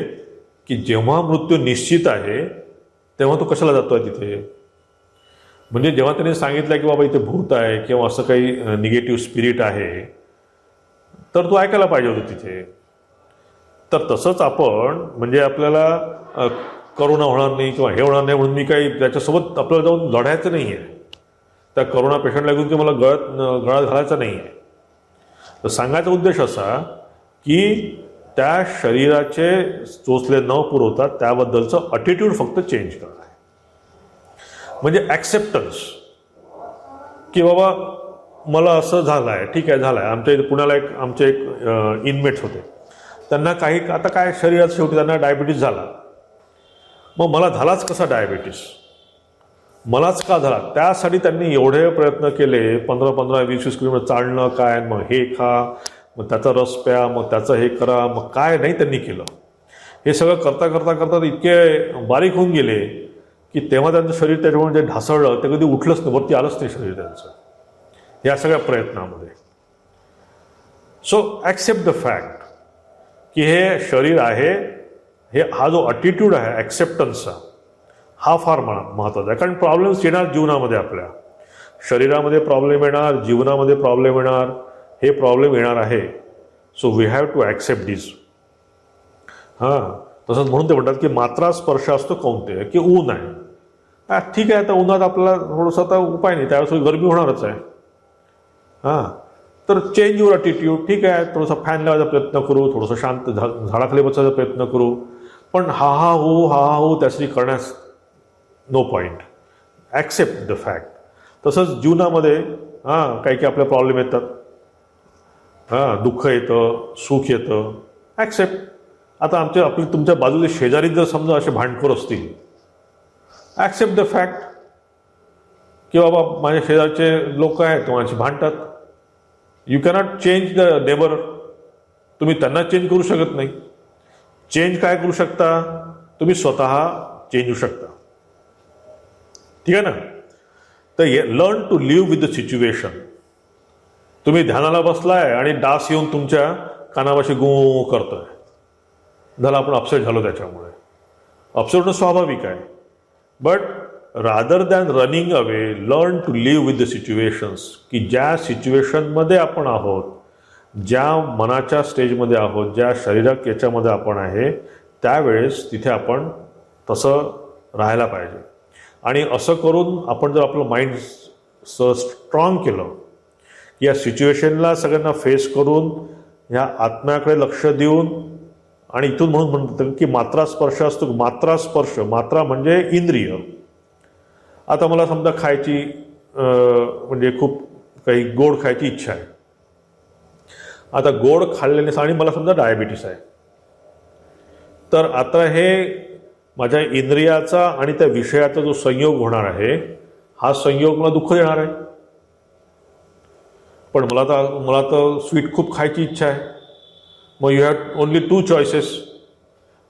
की जेव्हा मृत्यू निश्चित आहे तेव्हा तो कशाला जातोय तिथे. म्हणजे जेव्हा त्यांनी सांगितलं की बाबा इथे भूत आहे किंवा असं काही निगेटिव्ह स्पिरिट आहे तर तो ऐकायला पाहिजे होतं तिथे. तर तसंच आपण म्हणजे आपल्याला करोना होणार नाही किंवा हे होणार नाही म्हणून मी काही त्याच्यासोबत आपल्याला जाऊन लढायचं नाही आहे. त्या करोना पेशंटला घेऊन की मला गळ्यात घालायचा नाही आहे. तर सांगायचा उद्देश असा की त्या शरीराचे चोचले न पुरवतात त्याबद्दलचं ॲटिट्यूड फक्त चेंज करणं आहे. म्हणजे ॲक्सेप्टन्स की बाबा मला असं झालं आहे, ठीक आहे झालं आहे. आमच्या इथे पुण्याला आमचे एक इनमेट्स होते, त्यांना काही आता काय शरीरात शेवटी त्यांना डायबिटीस झाला. मग मला झालाच कसा डायबिटीस, मलाच का झाला, त्यासाठी त्यांनी एवढे प्रयत्न केले, 15-15, 20-20 किलोमीटर चालणं, काय मग हे खा, मग त्याचा रस प्या, मग त्याचं हे करा, मग काय नाही त्यांनी केलं. हे सगळं करता करता करता इतके बारीक होऊन गेले की तेव्हा त्यांचं शरीर त्याच्यामुळे जे ढासळलं ते कधी उठलंच नाही, वरती आलंच नाही शरीर त्यांचं या सगळ्या प्रयत्नामध्ये. सो ॲक्सेप्ट द फॅक्ट की हे शरीर आहे, हा जो ॲटिट्यूड आहे ॲक्सेप्टन्सचा, हा फार महत्त्वाचा आहे. कारण प्रॉब्लेम्स येणार जीवनामध्ये, आपल्या शरीरामध्ये प्रॉब्लेम येणार, जीवनामध्ये प्रॉब्लेम येणार, हे प्रॉब्लेम येणार आहे. So we have to accept this. हां, तसंच म्हणून ते म्हणतात की मात्रा स्पर्श असतो कौंतेय, की ऊन आहे. ठीक आहे, आता उन्हात आपल्याला थोडंसं आता उपाय नाही, त्यावेळेस गरमी होणारच आहे. हां, तर चेंज युअर ॲटिट्यूड. ठीक आहे, थोडासा फॅन लावायचा प्रयत्न करू, थोडंसं शांत झाडाखाली बसायचा प्रयत्न करू, पण हा हो त्यासाठी करण्यास no point. Accept the fact. तसंच जीवनामध्ये काही काही आपले प्रॉब्लेम येतात. दुःख येतं, सुख येतं, ॲक्सेप्ट. आता आपली तुमच्या बाजूला शेजारी जर समजा असे भांडखोर असतील, ॲक्सेप्ट द फॅक्ट की बाबा माझ्या शेजारचे लोक आहेत माझी भांडतात. You cannot change the neighbour. तुम्ही त्यांना चेंज करू शकत नाही. चेंज काय करू शकता? तुम्ही स्वतः चेंज होऊ शकता. ठीक आहे ना? तर learn to live with the situation. तुम्ही ध्यानाला बसलाय आणि डास येऊन तुमच्या कानापाशी गू करतोय, झालं आपण अपसेट झालो त्याच्यामुळे. अपसेट होणं स्वाभाविक आहे. But rather than running away, learn to live with the situations. की ज्या सिच्युएशनमध्ये आपण आहोत, ज्या मनाच्या स्टेजमध्ये आहोत, ज्या शारीरिक याच्यामध्ये आपण आहे, त्यावेळेस तिथे आपण तसं राहायला पाहिजे. आणि असं करून आपण जर आपलं माइंड स्ट्रॉंग केलं, या सिच्युएशनला सगळ्यांना फेस करून, ह्या आत्म्याकडे लक्ष देऊन, आणि इथून म्हणून म्हणतात की मात्रा स्पर्श असतो. मात्रा स्पर्श, मात्रा म्हणजे इंद्रिय. आता मला समजा खायची म्हणजे खूप काही गोड खायची इच्छा आहे. आता गोड खाल्ल्याने आणि मला समजा डायबिटीस आहे, तर आता हे माझ्या इंद्रियाचा आणि त्या विषयाचा जो संयोग होणार आहे, हा संयोग मला दुःख देणार आहे. पण मला तर स्वीट खूप खायची इच्छा आहे. मग यू हॅव ओनली 2 चॉईसेस.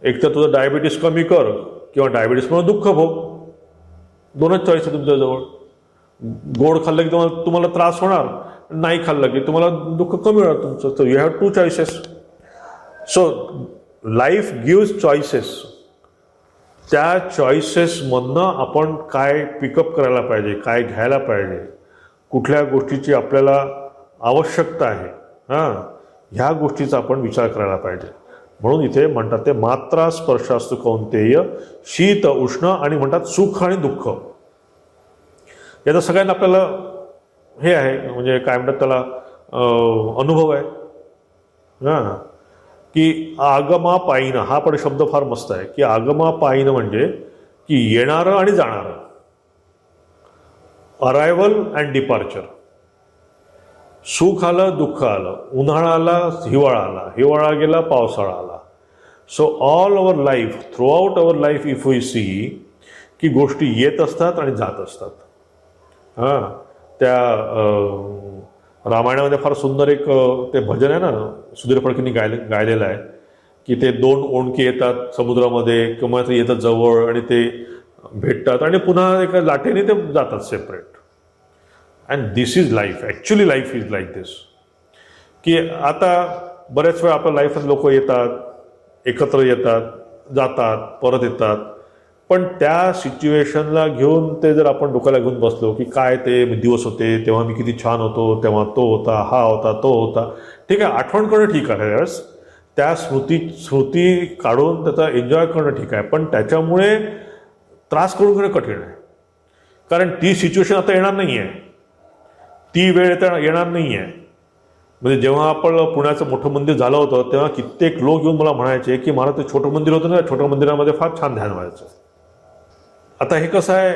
एक तर तुझं डायबिटीस कमी कर किंवा डायबिटीसमुळे दुःख भोग. 2च चॉईस आहे तुमच्याजवळ. गोड खाल्लं की तुम्हाला त्रास होणार, नाही खाल्लं की तुम्हाला दुःख कमी होणार तुमचं. तर you have 2 choices. So life gives choices. त्या चॉईसेसमधनं आपण काय पिकअप करायला पाहिजे, काय घ्यायला पाहिजे, कुठल्या गोष्टीची आपल्याला आवश्यकता आहे, ह्या गोष्टीचा आपण विचार करायला पाहिजे. म्हणून इथे म्हणतात ते मात्रा स्पर्श असतो कौंतेय, शीत उष्ण, आणि म्हणतात सुख आणि दुःख. याचा सगळ्यांना आपल्याला हे आहे, म्हणजे काय म्हणतात त्याला, अनुभव आहे. की आगमा पायीनं, हा पण शब्द फार मस्त आहे. की आगमा पायीनं म्हणजे की येणारं आणि जाणारं, अरायव्हल अँड डिपार्चर. सुख आलं, दुःख आलं, उन्हाळा आला, हिवाळा आला, हिवाळा गेला, पावसाळा आला. So all our life, throughout our life, if we see, की गोष्टी येत असतात आणि जात असतात. त्या रामायणामध्ये फार सुंदर एक ते भजन आहे ना, सुधीर फडकेंनी गायलेलं आहे, की ते 2 ओंडके येतात समुद्रामध्ये किंवा ते येतात जवळ आणि ते भेटतात आणि पुन्हा एका लाटेने ते जातात separate. And this is life. Actually life is like this. की आता बऱ्याच वेळा आपल्या लाईफात लोक येतात, एकत्र येतात, जातात, परत येतात, पण त्या सिच्युएशनला घेऊन ते जर आपण डोक्याला घेऊन बसलो की काय ते दिवस होते, तेव्हा मी किती छान होतो, तेव्हा तो होता, हा होता, तो होता, ठीक आहे, आठवण करणं ठीक आहे, त्यावेळेस त्या स्मृती काढून त्याचा एन्जॉय करणं ठीक आहे, पण त्याच्यामुळे त्रास करून घेणं कठीण आहे. कारण ती सिच्युएशन आता येणार नाही आहे, ती वेळ येणार नाही आहे. म्हणजे जेव्हा आपण पुण्याचं मोठं मंदिर झालं होतं, तेव्हा कित्येक लोक येऊन मला म्हणायचे की मला ते छोटं मंदिर होतं ना, छोट्या मंदिरामध्ये फार छान ध्यान व्हायचं. आता हे कसं आहे,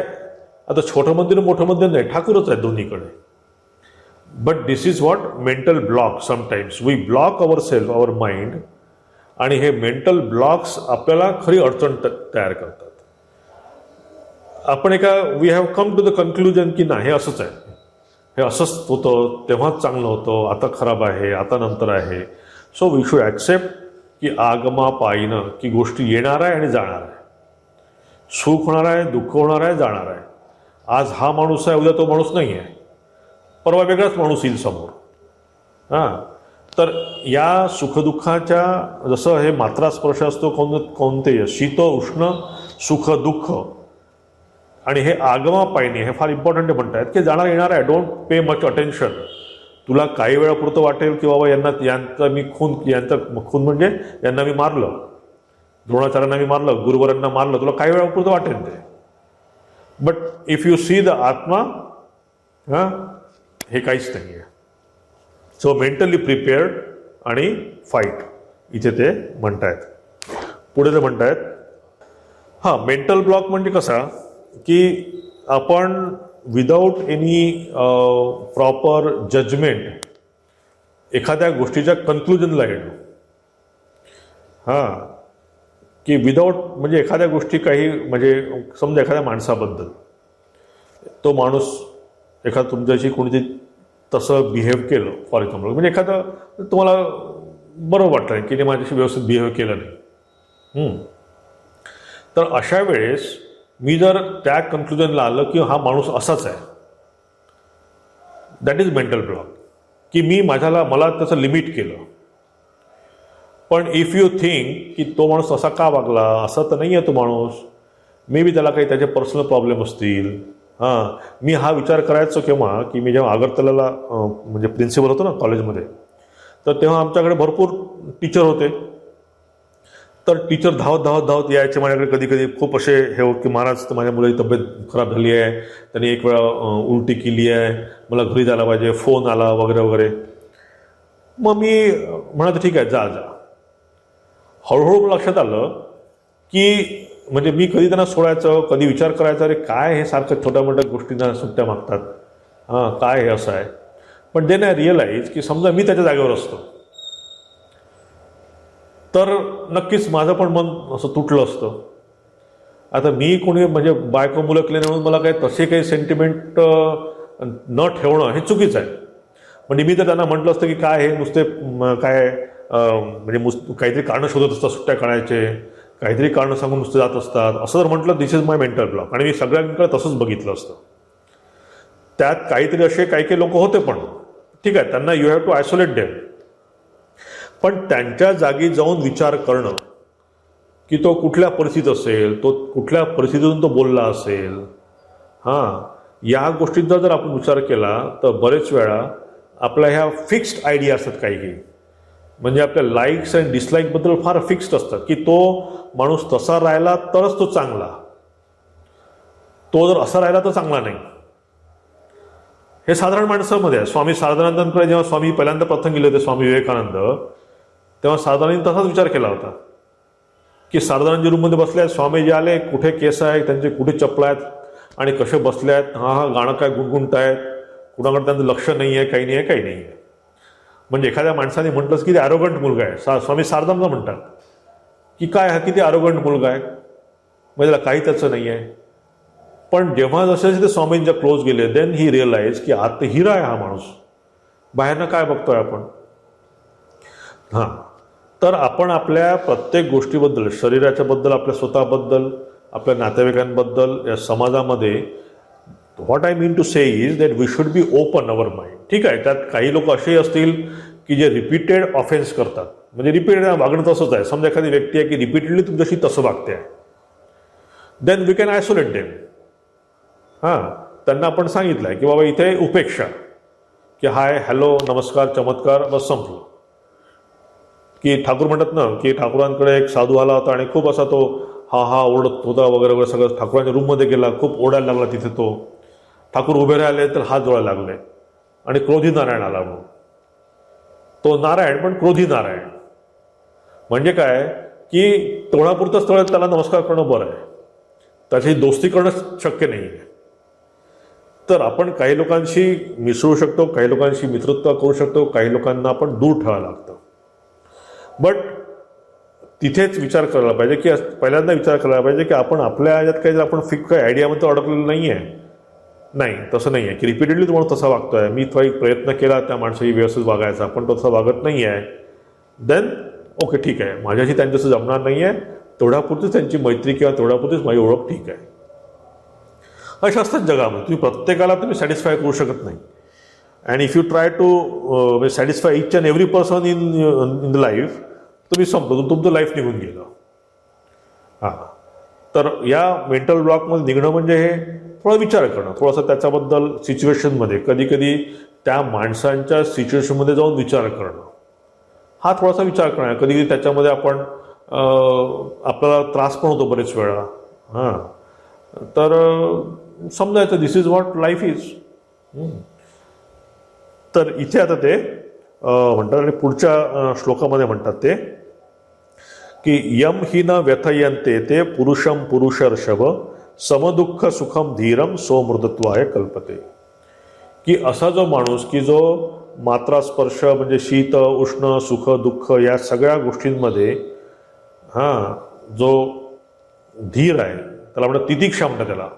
आता छोटं मंदिर मोठं मंदिर नाही, ठाकूरच आहे दोन्हीकडे. But this is what mental block. Sometimes V block our self, our mind, आणि हे मेंटल ब्लॉक्स आपल्याला खरी अडचण तयार करतात. आपण we have come to the conclusion की नाही, हे असंच आहे, हे असंच होतं, तेव्हाच चांगलं होतं, आता खराब आहे, आता नंतर आहे. सो वी शुड ॲक्सेप्ट की आगमा पायीनं, की गोष्टी येणार आहे आणि जाणार आहे. सुख होणार आहे, दुःख होणार आहे, जाणार आहे. आज हा माणूस आहे, उद्या तो माणूस नाही आहे, परवा वेगळाच माणूस येईल समोर. तर या सुखदुःखाच्या, जसं हे मात्रा स्पर्श असतो कोणते, शीत उष्ण, सुख दुःख, आणि हे आगमा पायीने, हे फार इम्पॉर्टंट म्हणतायत की जाणार येणार आहे. Don't pay much attention. तुला काही वेळापुरतं वाटेल की बाबा यांचा खून म्हणजे यांना मी मारलं, द्रोणाचार्यांना मी मारलं, गुरुवरांना मारलं, तुला काही वेळापुरतं वाटेल ते. But if you see the आत्मा, हां, हे काहीच नाही आहे. सो मेंटली प्रिपेअर्ड आणि फाईट इथे ते म्हणतायत. पुढे ते म्हणतायत, हां, मेंटल ब्लॉक म्हणजे कसा की आपण विदाऊट एनी प्रॉपर जजमेंट एखाद्या गोष्टीच्या कन्क्लुजनला येणं. हां, की विदाऊट म्हणजे एखाद्या गोष्टी काही म्हणजे समजा एखाद्या माणसाबद्दल तो माणूस एखादा तुमच्याशी कोणीतरी तसं बिहेव केलं, फॉर एक्झाम्पल म्हणजे एखादं तुम्हाला बरोबर वाटलं नाही की ते माझ्याशी व्यवस्थित बिहेव केलं नाही, तर अशा वेळेस मी जर त्या कन्क्लुजनला आलं की हा माणूस असाच आहे, दॅट इज मेंटल ब्लॉक. की मी मला त्याचं लिमिट केलं. पण इफ यू थिंक की तो माणूस असा का वागला, असं तर नाही आहे तो माणूस, मे बी त्याला काही त्याचे पर्सनल प्रॉब्लेम असतील. हां, मी हा विचार करायचो केव्हा की मी जेव्हा आगरतलाला म्हणजे प्रिन्सिपल होतो ना कॉलेजमध्ये, तर तेव्हा आमच्याकडे भरपूर टीचर होते. तर टीचर धावत यायचे माझ्याकडे. कधी कधी खूप असे हे हो की महाराज माझ्या मुलाची तब्येत खराब झाली आहे, त्यांनी एक वेळा उलटी केली आहे, मला घरी जायला पाहिजे, फोन आला वगैरे वगैरे. मग मी म्हणालो ठीक आहे, जा. हळूहळू लक्षात आलं की म्हणजे मी कधी त्यांना सोडायचं, कधी विचार करायचा, अरे काय हे सारखं छोट्या मोठ्या गोष्टींना सुट्ट्या मागतात, हां काय हे असं आहे. पण देन आय रिअलाइज की समजा मी त्याच्या जागेवर असतो तर नक्कीच माझं पण मन असं तुटलं असतं. आता मी कोणी म्हणजे बायको मुलं केले म्हणून मला काही तसे काही सेंटिमेंट न ठेवणं हे चुकीचं आहे. म्हणजे मी तर त्यांना म्हटलं असतं की काय हे नुसते काय म्हणजे काहीतरी कारणं शोधत असतात सुट्ट्या काढायचे, काहीतरी कारणं सांगून नुसते जात असतात, असं जर म्हटलं दिस इज माय मेंटल ब्लॉक. आणि मी सगळ्यांकडे तसंच बघितलं असतं. त्यात काहीतरी असे काही लोक होते पण ठीक आहे, त्यांना you have to isolate them. पण त्यांच्या जागी जाऊन विचार करणं की तो कुठल्या परिस्थितीत असेल, तो कुठल्या परिस्थितीतून तो बोलला असेल, हां, या गोष्टींचा जर आपण विचार केला तर बरेच वेळा आपल्या ह्या फिक्स्ड आयडिया असतात काही म्हणजे आपल्या लाईक्स अँड डिसलाईकबद्दल फार फिक्स्ड असतात की तो माणूस तसा राहिला तरच तो चांगला, तो जर असा राहिला तर चांगला नाही. हे साधारण माणसामध्ये आहे. स्वामी सारदानंदांकडे जेव्हा स्वामी पहिल्यांदा प्रथम गेले होते, स्वामी विवेकानंद, तेव्हा सारदानंदांनी तसाच विचार केला होता की सारदानंदजी रूममध्ये बसले आहेत, स्वामीजी आले, कुठे केस आहे त्यांचे, कुठे चपला आहेत आणि कसे बसले आहेत, हां गाणं काय गुणगुणतायत, कुणाकडे त्यांचं लक्ष नाही आहे, काही नाही आहे. म्हणजे एखाद्या माणसाने म्हटलंच की ते ॲरोगंट मुलगा आहे. स्वामी सारदानंद म्हणतात की काय हा किती ॲरोगंट मुलगा आहे, म्हणजे त्याला काही त्याचं नाही आहे. पण जेव्हा जसे ते स्वामींच्या क्लोज गेले देन ही रिअलाइज की आत हिरा आहे हा माणूस, बाहेरनं काय बघतोय आपण. हां, तर आपण आपल्या प्रत्येक गोष्टीबद्दल, शरीराच्याबद्दल, आपल्या स्वतःबद्दल, आपल्या नातेवाईकांबद्दल, या समाजामध्ये, what I mean to say is that we should be open our mind. ठीक आहे, त्यात काही लोक असेही असतील की जे रिपीटेड ऑफेन्स करतात, म्हणजे रिपीटेड वागणं तसंच आहे. समजा एखादी व्यक्ती आहे की रिपीटेडली तुमच्याशी तसं वागते आहे, then we can isolate them. हां, त्यांना आपण सांगितलं आहे की बाबा इथे उपेक्षा, की हाय हॅलो नमस्कार चमत्कार बस संपलं. की ठाकूर म्हणतात ना की ठाकूरांकडे एक साधू आला होता आणि खूप असा तो हा ओरडत होता वगैरे वगैरे, सगळं ठाकूरांच्या रूममध्ये गेला, खूप ओरडायला लागला तिथे. तो ठाकूर उभे राहिले तर हात जोडायला लागले आणि क्रोधी नारायण आला म्हणून. तो नारायण पण क्रोधी नारायण. म्हणजे काय की तोंडापुरतं स्थळ त्याला नमस्कार करणं बरं आहे, त्याची दोस्ती करणं शक्य नाही आहे. तर आपण काही लोकांशी मिसळू शकतो, काही लोकांशी मित्रत्व करू शकतो, काही लोकांना आपण दूर ठेवायला लागतं. बट तिथेच विचार करायला पाहिजे की पहिल्यांदा विचार करायला पाहिजे की आपण आपल्या याच्यात काही जर आपण काही आयडियामध्ये अडकलेलं नाही आहे. नाही, तसं नाही आहे की रिपीटेडली तुम्हाला तसा वागतोय, मी थोडा एक प्रयत्न केला त्या माणसाही व्यवस्थित वागायचा पण तो तसा वागत नाही आहे, देन ओके ठीक आहे, माझ्याशी त्यांच्याशी जमणार नाही आहे, तेवढ्यापुरतीच त्यांची मैत्री किंवा तेवढ्यापुरतीच माझी ओळख ठीक आहे. अशा असतात जगामध्ये. तुम्ही प्रत्येकाला तुम्ही सॅटिस्फाय करू शकत नाही. And if you try to satisfy each and every person in the life, तुम्ही संपलं, तुमचं लाईफ निघून गेलं. हां, तर या मेंटल ब्लॉकमध्ये निघणं म्हणजे हे थोडा विचार करणं, थोडंसं त्याच्याबद्दल सिच्युएशनमध्ये, कधी कधी त्या माणसांच्या सिच्युएशनमध्ये जाऊन विचार करणं, हा थोडासा विचार करणं. कधी कधी त्याच्यामध्ये आपण आपल्याला त्रास पण होतो बरेच वेळा. हां, तर समजायचं दिस इज व्हॉट लाईफ इज. तर इथे आता ते म्हणतात आणि पुढच्या श्लोकामध्ये म्हणतात ते की यम हि न व्यथयन्ते ते पुरुषम पुरुषर्षभ समदुःख सुखम धीरम सोमृतत्वाय कल्पते. की असा जो माणूस की जो मात्रा स्पर्श म्हणजे शीत उष्ण सुख दुःख या सगळ्या गोष्टींमध्ये जो धीर आहे त्याला म्हणतात तितिक्षा म्हणतात त्याला.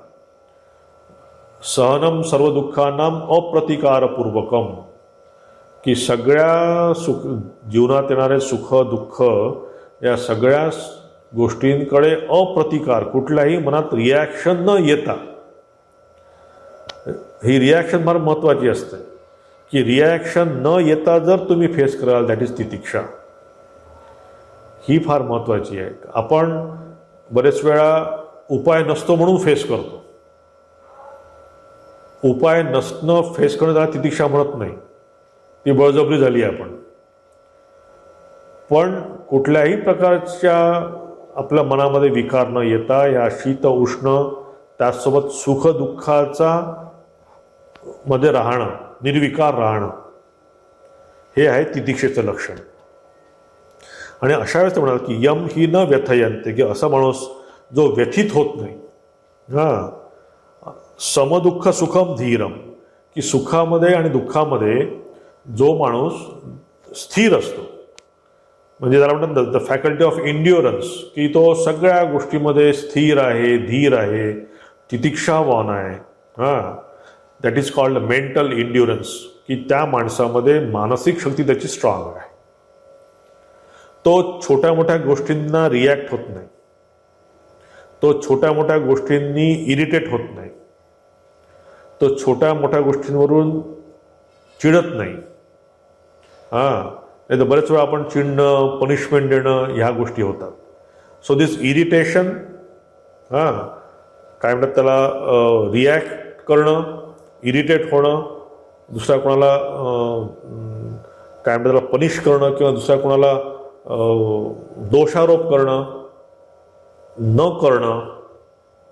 सहनम सर्व दुःखानाम अप्रतिकारपूर्वकम. की सगळ्या सुख जीवनात येणारे सुख दुःख या सगळ्या गोष्टींकडे अप्रतिकार कुठल्याही मनात रिॲक्शन न येता. ही रिॲक्शन फार महत्त्वाची असते की रिॲक्शन न येता जर तुम्ही फेस कराल दॅट इज तितिक्षा. ही फार महत्त्वाची आहे. आपण बरेच वेळा उपाय नसतो म्हणून फेस करतो. उपाय नसणं फेस करणं त्याला तितिक्षा म्हणत नाही, ती बळजबरी झाली आपण. पण कुठल्याही प्रकारच्या आपल्या मनामध्ये विकार न येता या शीत उष्ण त्याचसोबत सुख दुःखाचा मध्ये राहणं, निर्विकार राहणं, हे आहे तितिक्षेचं लक्षण. आणि अशा वेळेस ते म्हणाल की यम ही न व्यथयन्ते, की असा माणूस जो व्यथित होत नाही. समदुःख सुखम धीरम, की सुखामध्ये आणि दुःखामध्ये जो माणूस स्थिर असतो, म्हणजे त्याला म्हणतात द फॅकल्टी ऑफ इंड्युरन्स, की तो सगळ्या गोष्टीमध्ये स्थिर आहे, धीर आहे, तितिक्षावान आहे. दॅट इज कॉल्ड मेंटल इंड्युरन्स, की त्या माणसामध्ये मानसिक शक्ती त्याची स्ट्रॉंग आहे. तो छोट्या मोठ्या गोष्टींना रिॲक्ट होत नाही, तो छोट्या मोठ्या गोष्टींनी इरिटेट होत नाही, तो छोट्या मोठ्या गोष्टींवरून चिडत नाही. नाही तर बरेच वेळा आपण चिडणं, पनिशमेंट देणं ह्या गोष्टी होतात. सो दिस इरिटेशन, काय म्हणतात त्याला, रिॲक्ट करणं, इरिटेट होणं, दुसऱ्या कोणाला काय म्हणतात त्याला पनिश करणं किंवा दुसऱ्या कोणाला दोषारोप करणं न करणं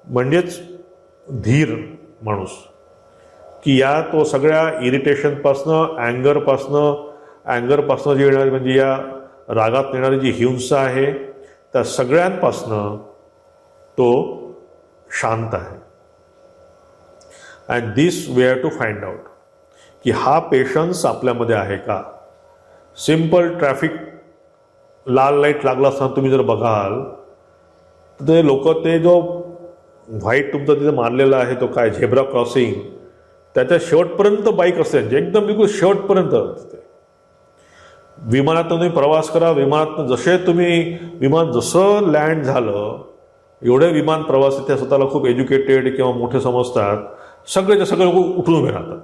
म्हणजेच धीर माणूस. की या तो सगळ्या इरिटेशनपासनं, अँगरपासनं जी येणारी म्हणजे या रागात येणारी जी हिंसा आहे त्या सगळ्यांपासनं तो शांत आहे. And this we have to find out की हा पेशन्स आपल्यामध्ये आहे का. सिम्पल ट्रॅफिक लाल लाईट लागला असताना तुम्ही जर बघाल तर ते लोक ते जो व्हाईट तुमचा तिथे मारलेला आहे तो काय झेब्रा क्रॉसिंग, त्याच्या शेवटपर्यंत बाईक असते, एकदम बिलकुल शेवटपर्यंत. विमानात तुम्ही प्रवास करा, विमान जसं लँड झालं, एवढे विमान प्रवासी ते स्वतःला खूप एज्युकेटेड किंवा मोठे समजतात, सगळेच्या सगळे लोक उठून उभे राहतात.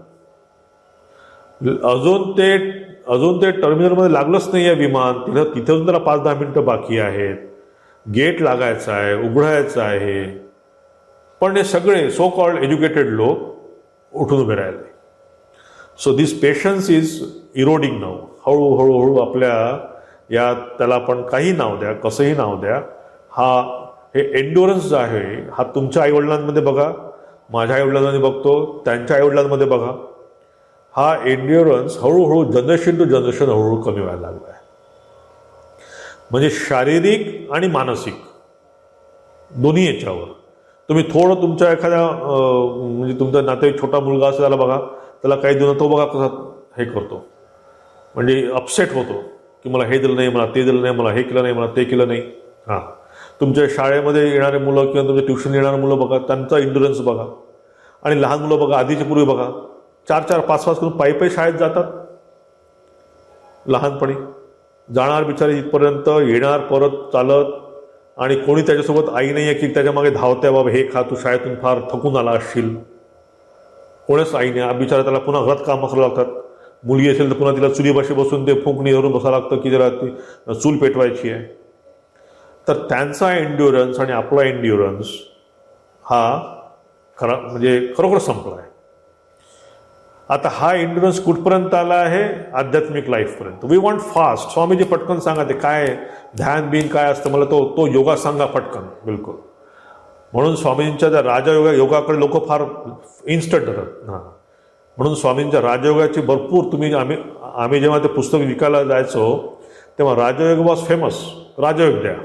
अजून ते टर्मिनलमध्ये लागलंच नाही आहे विमान, तिथे त्याला 5-10 मिनिटं बाकी आहेत, गेट लागायचं आहे, उघडायचं आहे, पण हे सगळे सो कॉल्ड एज्युकेटेड लोक उठून उभे राहिले. So this patience is eroding now. हळूहळू आपल्या या त्याला आपण काही नाव द्या, कसंही नाव द्या, हे एन्ड्युरन्स जो आहे हा तुमच्या आईवडिलांमध्ये बघा, माझ्या आईवडिलांमध्ये बघतो, त्यांच्या आईवडिलांमध्ये बघा, हा एन्ड्युरन्स हळूहळू जनरेशन टू जनरेशन हळूहळू कमी व्हायला लागला आहे. म्हणजे शारीरिक आणि मानसिक दोन्ही याच्यावर तुम्ही थोडं तुमच्या एखाद्या म्हणजे तुमचा नातेवाईक छोटा मुलगा असेल त्याला बघा, त्याला काही दिवस तो बघा कसा हे करतो, म्हणजे अपसेट होतो की मला हे दिलं नाही, मला ते दिलं नाही, मला हे केलं नाही, मला ते केलं नाही. तुमच्या शाळेमध्ये येणारे मुलं किंवा तुमच्या ट्युशन येणारे मुलं बघा, त्यांचा इंड्युरन्स बघा. आणि लहान मुलं बघा, आधीची पूर्वी बघा 4-4, 5-5 करून पायी शाळेत जातात. लहानपणी जाणार बिचारे इथपर्यंत, येणार परत चालत, आणि कोणी त्याच्यासोबत आई नाही आहे की त्याच्या मागे धावत्या, बाबा हे खा, तू शाळेतून फार थकून आला असशील. कोणीच आई नाही. बिचारा त्याला पुन्हा घरात कामं करावं लागतात. मुलगी असेल तर पुन्हा तिला चुलीपाशी बसून ते फुंकणी धरून बसावं लागतं की जरा ती चूल पेटवायची आहे. तर त्यांचा एन्ड्युरन्स आणि आपला एन्ड्युरन्स हा म्हणजे खरोखर संपला आहे. आता हा एंड्युरन्स कुठपर्यंत आला आहे? आध्यात्मिक लाईफपर्यंत. We want fast. स्वामीजी पटकन सांगा ते काय ध्यान बिन काय असतं, मला तो योगा सांगा पटकन. बिलकुल. म्हणून स्वामींच्या त्या योगाकडे लोक फार इन्स्टंट जातात. हां, म्हणून स्वामींच्या राजयोगाची भरपूर आम्ही जेव्हा ते पुस्तक विकायला जायचो तेव्हा राजयोग वॉज फेमस. राजयोग द्या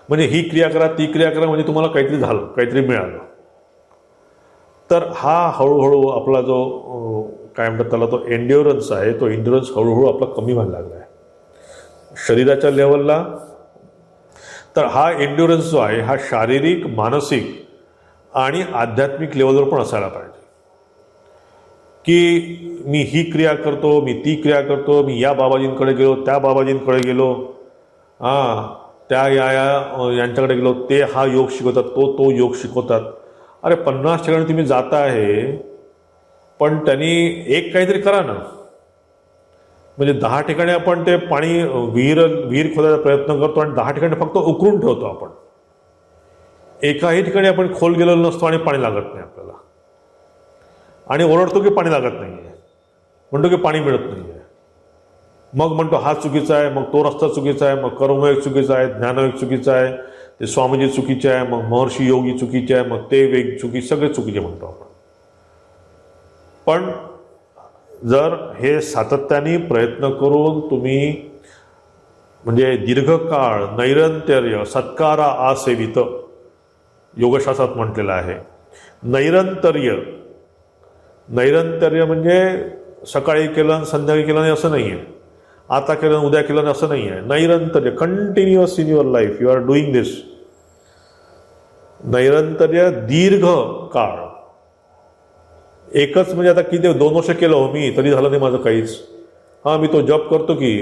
म्हणजे ही क्रिया करा, ती क्रिया करा, म्हणजे तुम्हाला काहीतरी झालं, काहीतरी मिळालं. तर हा हळूहळू आपला जो काय म्हणतात त्याला, तो एन्ड्युरन्स आहे, तो एन्ड्युरन्स हळूहळू आपला कमी व्हायला लागला आहे शरीराच्या लेवलला. तर हा एन्ड्युरन्स जो आहे हा शारीरिक, मानसिक आणि आध्यात्मिक लेवलवर पण असायला पाहिजे. की मी ही क्रिया करतो, मी ती क्रिया करतो, मी या बाबाजींकडे गेलो, त्या बाबाजींकडे गेलो, त्या यांच्याकडे गेलो, ते हा योग शिकवतात, तो योग शिकवतात. अरे 50 ठिकाणी तुम्ही जाता आहे, पण त्यांनी एक काहीतरी करा ना. म्हणजे 10 ठिकाणी आपण ते पाणी विहीर खोदायचा प्रयत्न करतो आणि 10 ठिकाणी फक्त उकरून ठेवतो आपण. एकाही ठिकाणी आपण खोल गेलेलो नसतो आणि पाणी लागत नाही आपल्याला, आणि ओरडतो की पाणी लागत नाही आहे, म्हणतो की पाणी मिळत नाही आहे. मग म्हणतो हा चुकीचा आहे, मग तो रस्ता चुकीचा आहे, मग कर्मयोग चुकीचा आहे, ज्ञानयोग चुकीचा आहे, ते स्वामीजी चुकीचे आहे, मग महर्षी योगी चुकीचे आहे, मग ते वेग सगळे चुकीचे म्हणतो आपण. पण जर हे सातत्याने प्रयत्न करून तुम्ही म्हणजे दीर्घकाळ नैरंतर्य सत्कारा आसेवित योगशास्त्रात म्हटलेलं आहे. नैरंतर्य म्हणजे सकाळी केलं संध्याकाळी केलं नाही असं नाही आहे, आता केलं उद्या केलं असं नाही आहे. नैरंतर्य, continuous in your life you are doing this. नैरंतर्य दीर्घ काळ. एकच म्हणजे आता किती 2 वर्ष केलं हो मी तरी झालं नाही माझं काहीच. मी तो जॉब करतो की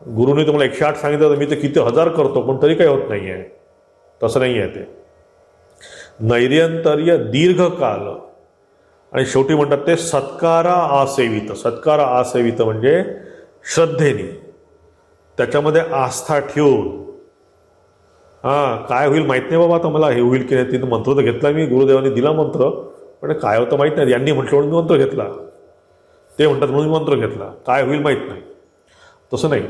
गुरुने तुम्हाला 108 सांगितलं तर मी ते किती 1000 करतो पण तरी काही होत नाही आहे. तसं नाही आहे ते. नैरंतर्य दीर्घकाल. आणि शेवटी म्हणतात ते सत्कारा आसेवित. सत्कारा आसेवित म्हणजे श्रद्धेने, त्याच्यामध्ये आस्था ठेवून. काय होईल माहीत नाही बाबा, आता मला हे होईल की नाही. तिथं मंत्र तर घेतला मी, गुरुदेवांनी दिला मंत्र, पण काय होतं माहीत नाही. यांनी म्हटलं म्हणून मंत्र घेतला, ते म्हणतात म्हणून मंत्र घेतला, काय होईल माहीत नाही. तसं नाही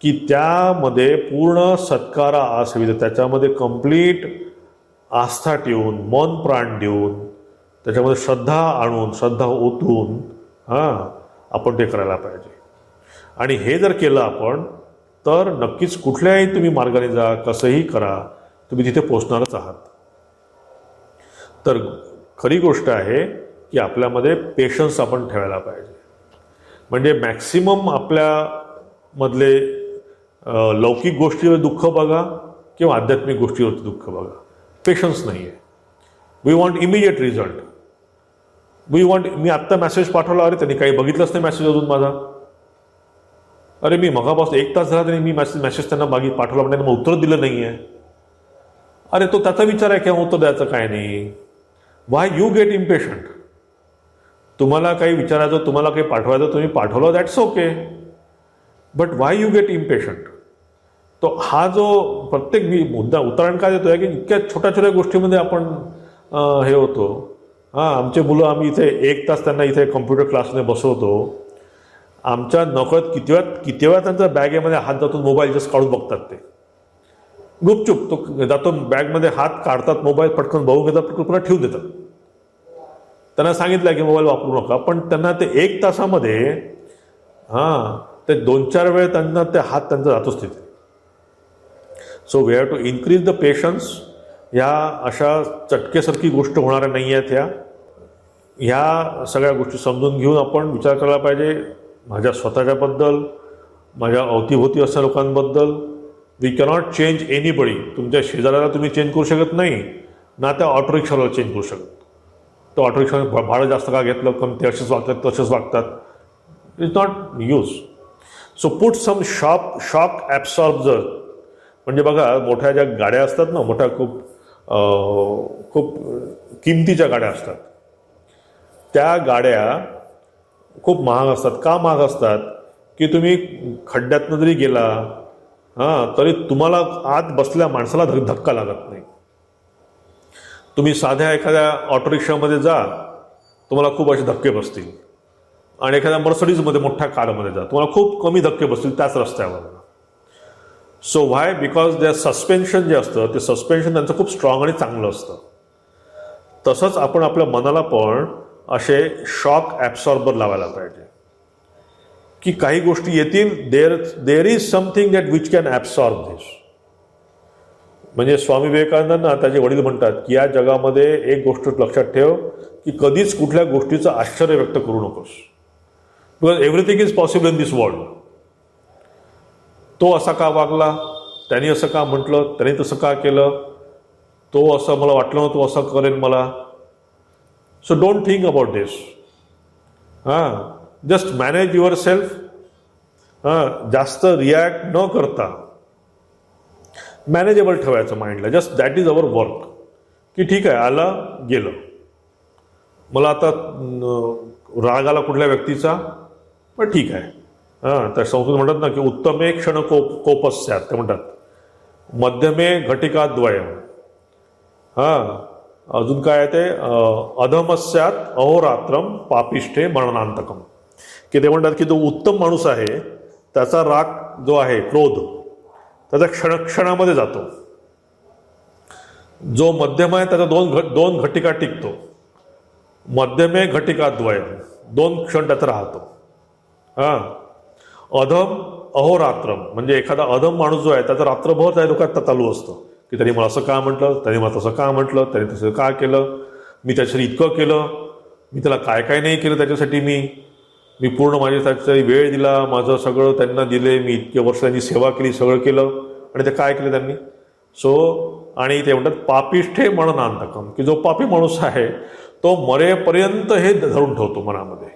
की त्यामध्ये पूर्ण सत्कारा आसेवित, त्याच्यामध्ये कंप्लीट आस्था ठेवून, मन प्राण देऊन, त्याच्यामध्ये श्रद्धा आणून, श्रद्धा ओतून आपण ते करायला पाहिजे. आणि हे जर केलं आपण तर नक्कीच कुठल्याही तुम्ही मार्गाने जा, कसंही करा, तुम्ही तिथे पोचणारच आहात. तर खरी गोष्ट आहे की आपल्यामध्ये पेशन्स आपण ठेवायला पाहिजे. म्हणजे मॅक्सिमम आपल्यामधले लौकिक गोष्टीवर दुःख बघा किंवा आध्यात्मिक गोष्टीवरती दुःख बघा. पेशन्स नाही आहे. We want immediate result. मी आत्ता मेसेज पाठवला, अरे त्यांनी काही बघितलंच नाही मेसेज अजून माझा. अरे मी मगापासून 1 तास झाला तरी मी मेसेज त्यांना पाठवला, पण त्यांना उत्तर दिलं नाही आहे. अरे तो त्याचा विचार आहे किंवा उत्तर द्यायचं काय नाही. Y you get impatient. तुम्हाला काही विचारायचं, तुम्हाला काही पाठवायचं, तुम्ही पाठवलं, that's okay, but why you get impatient. तो हा जो प्रत्येक मुद्दा उदाहरण काय देतोय की इतक्या छोट्या छोट्या गोष्टीमध्ये आपण हे होतो. आमचे मुलं, आम्ही इथे 1 तास त्यांना इथे कम्प्युटर क्लासने बसवतो. आमच्या नकळत किती वेळा त्यांच्या बॅगेमध्ये हात जातो, मोबाईल जस्ट काढून बघतात. ते गुपचूप तो जातो बॅगमध्ये, हात काढतात, मोबाईल पटकन बघून घेतात, पटकन पुन्हा ठेवून देतात. त्यांना सांगितलं की मोबाईल वापरू नका, पण त्यांना ते 1 तासामध्ये ते 2-4 वेळ त्यांना ते हात त्यांचा जातोच तिथे. So we have to increase the patience. ह्या अशा चटकेसारखी गोष्ट होणाऱ्या नाही आहेत. ह्या सगळ्या गोष्टी समजून घेऊन आपण विचार करायला पाहिजे. माझ्या स्वतःच्याबद्दल, माझ्या अवतीभोवती असणाऱ्या लोकांबद्दल. We cannot change anybody. तुमच्या शेजाऱ्याला तुम्ही चेंज करू शकत नाही, ना त्या ऑटो रिक्षावाला चेंज करू शकत. तो ऑटो रिक्षा भाडं जास्त का घेतलं, कमी ते असेच वागतात, तसेच वागतात. It's not use. So put some shock absorber. म्हणजे बघा, मोठ्या ज्या गाड्या असतात ना, मोठ्या खूप किमतीच्या गाड्या असतात, त्या गाड्या खूप महाग असतात. का महाग असतात की तुम्ही खड्ड्यातनं जरी गेला तरी तुम्हाला आत बसल्या माणसाला धक्का लागत नाही. तुम्ही साध्या एखाद्या ऑटो रिक्षामध्ये जा, तुम्हाला खूप असे धक्के बसतील. आणि एखाद्या मर्सडीजमध्ये मोठ्या कारमध्ये जा, तुम्हाला खूप कमी धक्के बसतील त्याच रस्त्यावर. So why? बिकॉज त्या सस्पेन्शन जे असतं ते सस्पेन्शन त्यांचं खूप स्ट्रॉंग आणि चांगलं असतं. तसंच आपण आपल्या मनाला पण असे शॉक ॲब्सॉर्बर लावायला पाहिजे की काही गोष्टी येतील, there is something that which can absorb this. म्हणजे स्वामी विवेकानंदांना त्याचे वडील म्हणतात की या जगामध्ये एक गोष्ट लक्षात ठेव की कधीच कुठल्या गोष्टीचं आश्चर्य व्यक्त करू नकोस, because everything is possible in this world. तो असा का वागला, त्यांनी असं का म्हटलं, त्यांनी तसं का केलं, तो असं मला वाटलं नव्हतं असं करेन मला. So don't think about this. Just manage your सेल्फ. जास्त रिॲक्ट न करता मॅनेजेबल ठेवायचं माइंडला. Just that is our work. की ठीक आहे, आलं गेलं. मला आता राग आला कुठल्या व्यक्तीचा, पण ठीक आहे. तर संस्कृत म्हणतात ना की उत्तमे क्षण कोपस्यात, ते म्हणतात मध्यमे घटिकाद्वयम. अजून काय आहे ते अधमस्यात अहोरात्रम पापिष्ठे मरणांतकम. की ते म्हणतात की जो उत्तम माणूस आहे त्याचा राग जो आहे, क्रोध, त्याचा क्षणामध्ये जातो. जो मध्यम आहे त्याचा दोन घटिका टिकतो. मध्यमे घटिकाद्वयम, 2 क्षण त्याचा राहतो. अधम अहोरात्रम, म्हणजे एखादा अधम माणूस जो आहे त्याचा रात्रभर त्या डोक्यात चालू असतं की त्यांनी मला असं का म्हटलं, त्यांनी मला तसं का म्हटलं, त्यांनी तसं का केलं, मी त्याच्यासाठी इतकं केलं, मी त्याला काय काय नाही केलं त्याच्यासाठी, मी पूर्ण माझ्या त्याच्यासाठी वेळ दिला, माझं सगळं त्यांना दिले, मी इतके वर्ष त्यांची सेवा केली, सगळं केलं, आणि ते काय केलं त्यांनी. सो आणि ते म्हणतात पापिष्ठे मरणांतकम, की जो पापी माणूस आहे तो मरेपर्यंत हे धरून ठेवतो मनामध्ये.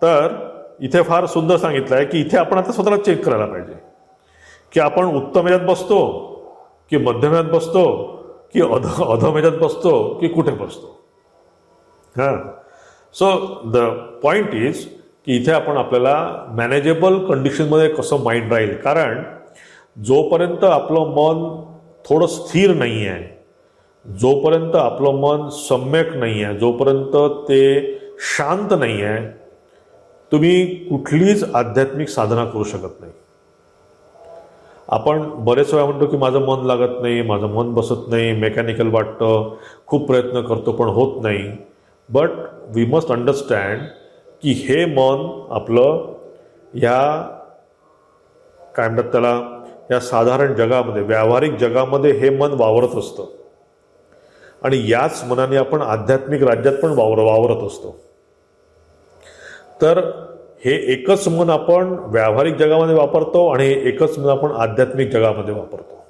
तर इथे फार सुंदर सांगितलं आहे की इथे आपण आता स्वतःला चेक करायला पाहिजे की आपण उत्तम ह्याच्यात बसतो की मध्यम ह्याच्यात बसतो की अधम ह्याच्यात बसतो की कुठे बसतो. सो द पॉईंट इज की इथे आपण आपल्याला मॅनेजेबल कंडिशनमध्ये कसं माइंड राहील. कारण जोपर्यंत आपलं मन थोडं स्थिर नाही आहे, जोपर्यंत आपलं मन सम्यक नाही आहे, जोपर्यंत ते शांत नाही आहे, तुम्ही कुठलीच आध्यात्मिक साधना करू शकत नाही. आपण बरेच वेळा म्हणतो की माझं मन लागत नाही, माझं मन बसत नाही, मेकॅनिकल वाटतं, खूप प्रयत्न करतो पण होत नाही. बट वी मस्ट अंडरस्टँड की हे मन आपलं या काय म्हणतात त्याला, या साधारण जगामध्ये, व्यावहारिक जगामध्ये हे मन वावरत असतं. आणि याच मनाने आपण आध्यात्मिक राज्यात पण वावरत असतो. तर हे एकच मन आपण व्यावहारिक जगामध्ये वापरतो आणि हे एकच मन आपण आध्यात्मिक जगामध्ये वापरतो.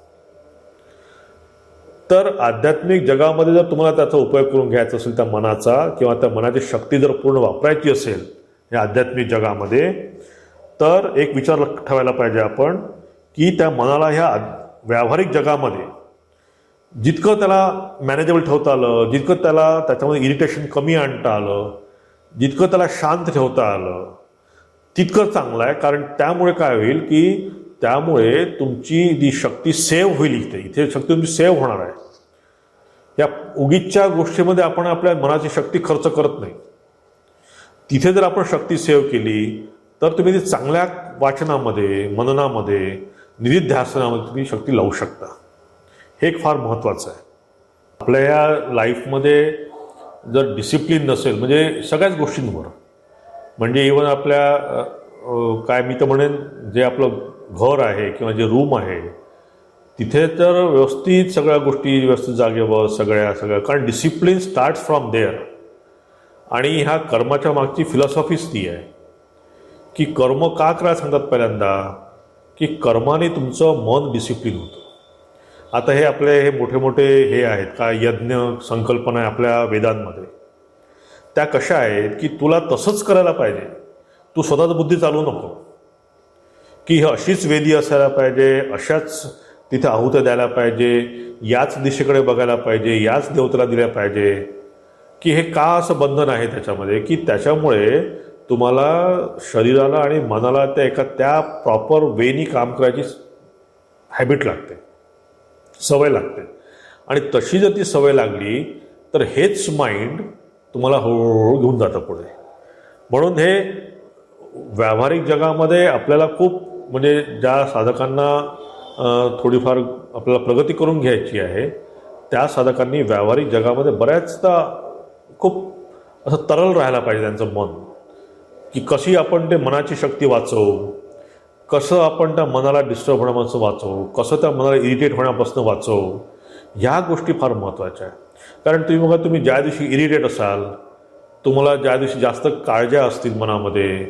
तर आध्यात्मिक जगामध्ये जर तुम्हाला त्याचा उपयोग करून घ्यायचा असेल त्या मनाचा, किंवा त्या मनाची शक्ती जर पूर्ण वापरायची असेल या आध्यात्मिक जगामध्ये, तर एक विचार ठेवायला पाहिजे आपण की त्या मनाला ह्या व्यावहारिक जगामध्ये जितकं त्याला मॅनेजेबल ठेवता आलं, जितकं त्याला त्याच्यामध्ये इरिटेशन कमी आणता आलं, जितकं त्याला शांत ठेवता आलं, तितकं चांगलं आहे. कारण त्यामुळे काय होईल की त्यामुळे तुमची जी शक्ती सेव्ह होईल. इथे शक्ती तुमची सेव्ह होणार आहे. या उगीचच्या गोष्टीमध्ये आपण आपल्या मनाची शक्ती खर्च करत नाही. तिथे जर आपण शक्ती सेव्ह केली तर तुम्ही ती चांगल्या वाचनामध्ये, मननामध्ये, निधिध्यासनामध्ये तुम्ही शक्ती लावू शकता. हे एक फार महत्त्वाचं आहे. आपल्या या लाईफमध्ये जर डिसिप्लिन नसेल, म्हणजे सगळ्याच गोष्टींवर, म्हणजे इव्हन आपल्या काय मी तर म्हणेन जे आपलं घर आहे किंवा जे रूम आहे तिथे तर व्यवस्थित सगळ्या गोष्टी व्यवस्थित जागेवर सगळ्या, कारण डिसिप्लिन स्टार्ट्स फ्रॉम देअर. आणि ह्या कर्माच्या मागची फिलॉसॉफीच ती आहे की कर्म का करायला सांगतात पहिल्यांदा, की कर्माने तुमचं मन डिसिप्लिन होतं. आता हे आपले हे मोठे मोठे हे आहेत का यज्ञ संकल्पना आहे आपल्या वेदांमध्ये, त्या कशा आहेत की तुला तसंच करायला पाहिजे. तू स्वतःच बुद्धी चालवू नको की हे अशीच वेदी असायला पाहिजे, अशाच तिथे आहुत्या द्यायला पाहिजे, याच दिशेकडे बघायला पाहिजे, याच देवतेला दिल्या पाहिजे, की हे का असं बंधन आहे त्याच्यामध्ये की त्याच्यामुळे तुम्हाला शरीराला आणि मनाला त्या प्रॉपर वेनी काम करायची हॅबिट लागते, सवय लागते. आणि तशी जर ती सवय लागली तर हेच माइंड तुम्हाला हळूहळू घेऊन जातं पुढे. म्हणून हे व्यावहारिक जगामध्ये आपल्याला खूप म्हणजे ज्या साधकांना थोडीफार आपल्याला प्रगती करून घ्यायची आहे, त्या साधकांनी व्यावहारिक जगामध्ये बऱ्याचदा खूप असं तरल राहायला पाहिजे त्यांचं मन, की कशी आपण ते मनाची शक्ती वाचवू, कसं आपण त्या मनाला डिस्टर्ब होण्यापासून वाचवू, कसं त्या मनाला इरिटेट होण्यापासून वाचवू. ह्या गोष्टी फार महत्त्वाच्या आहे. कारण तुम्ही बघा, तुम्ही ज्या दिवशी इरिटेट असाल, तुम्हाला ज्या दिवशी जास्त काळज्या असतील मनामध्ये,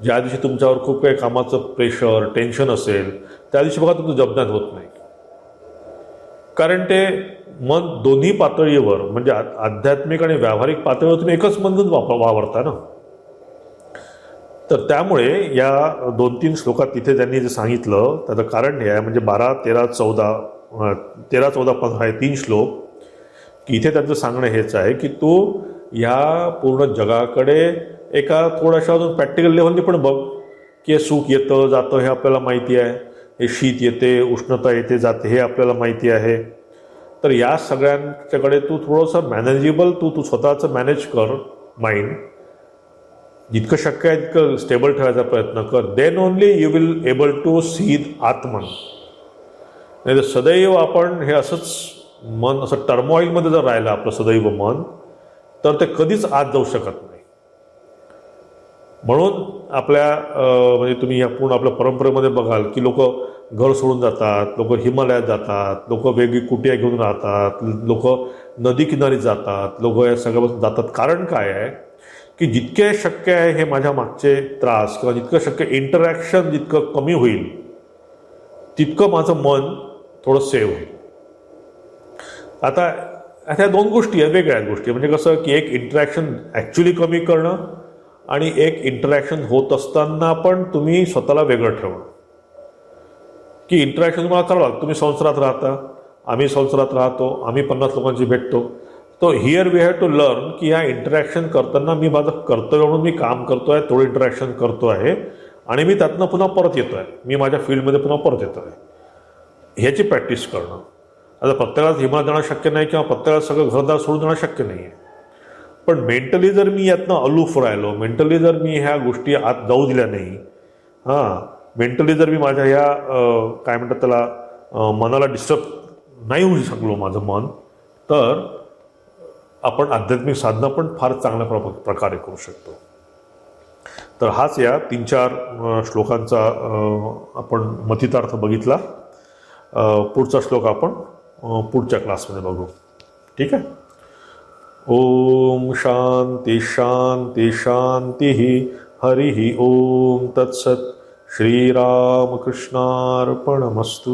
ज्या दिवशी तुमच्यावर खूप काही कामाचं प्रेशर टेन्शन असेल, त्या दिवशी बघा तुमचं जपण्यात होत नाही. कारण ते मन दोन्ही पातळीवर म्हणजे आध्यात्मिक आणि व्यावहारिक पातळीवर तुम्ही एकच मन घेऊन वावरता ना. तर त्यामुळे या 2-3 श्लोकात तिथे त्यांनी जे सांगितलं त्याचं कारण हे आहे, म्हणजे 12, 13, 14, 15 हे 3 श्लोक, की इथे त्यांचं सांगणं हेच आहे की तू या पूर्ण जगाकडे एका थोड्याशा अजून प्रॅक्टिकल लेव्हलनी पण बघ, की हे सुख येतं जातं हे आपल्याला माहिती आहे, हे शीत येते उष्णता येते जाते हे आपल्याला माहिती आहे. तर या सगळ्यांच्याकडे तू थोडंसं मॅनेजेबल तू स्वतःचं मॅनेज कर माइंड, जितकं शक्य आहे तितकं स्टेबल ठेवायचा प्रयत्न कर. Then only you will able to see atman. नाही तर सदैव आपण हे असंच मन असं टर्मॉईलमध्ये जर राहिलं आपलं सदैव मन, तर ते कधीच आत जाऊ शकत नाही. म्हणून आपल्या म्हणजे तुम्ही या पूर्ण आपल्या परंपरेमध्ये बघाल की लोक घर सोडून जातात, लोक हिमालयात जातात, लोक वेगळी कुटिया घेऊन राहतात, लोक नदी किनारी जातात, लोक या सगळ्यापासून जातात. कारण काय आहे की जितके शक्य आहे हे माझ्या मागचे त्रास किंवा जितकं शक्य इंटरॅक्शन जितकं कमी होईल तितकं माझं मन थोडं सेव्ह होईल. आता ह्या 2 गोष्टी आहेत, वेगळ्या गोष्टी. म्हणजे कसं की एक इंटरॅक्शन ॲक्च्युली कमी करणं आणि एक इंटरॅक्शन होत असताना पण तुम्ही स्वतःला वेगळं ठेवणं. की इंटरॅक्शन तुम्हाला करावं लागतं. तुम्ही संसारात राहता, आम्ही संसारात राहतो, आम्ही 50 लोकांशी भेटतो. तो here we have to learn की या इंटरॅक्शन करताना मी माझं कर्तव्य म्हणून मी काम करतो आहे, थोडं इंटरॅक्शन करतो आहे आणि मी त्यातनं पुन्हा परत येतो आहे, मी माझ्या फील्डमध्ये पुन्हा परत येतो आहे. ह्याची प्रॅक्टिस करणं. आता प्रत्येकाला हिमालय जाणं शक्य नाही किंवा प्रत्येकाला सगळं घरदार सोडून जाणं शक्य नाही आहे. पण मेंटली जर मी यातनं अलूफ राहिलो, मेंटली जर मी ह्या गोष्टी आत जाऊ दिल्या नाही, मेंटली जर मी माझ्या ह्या काय म्हणतात त्याला मनाला डिस्टर्ब नाही होऊ शकलो माझं मन, तर आपण आध्यात्मिक साधना पण फार चांगल्या प्रकारे करू शकतो. तर हाच या 3-4 श्लोकांचा आपण मथितार्थ बघितला. पुढचा श्लोक आपण पुढच्या क्लासमध्ये बघू. ठीक आहे. ओम शांती शांती शांती हरि ओम तत्सत. श्रीरामकृष्णार्पणमस्तु.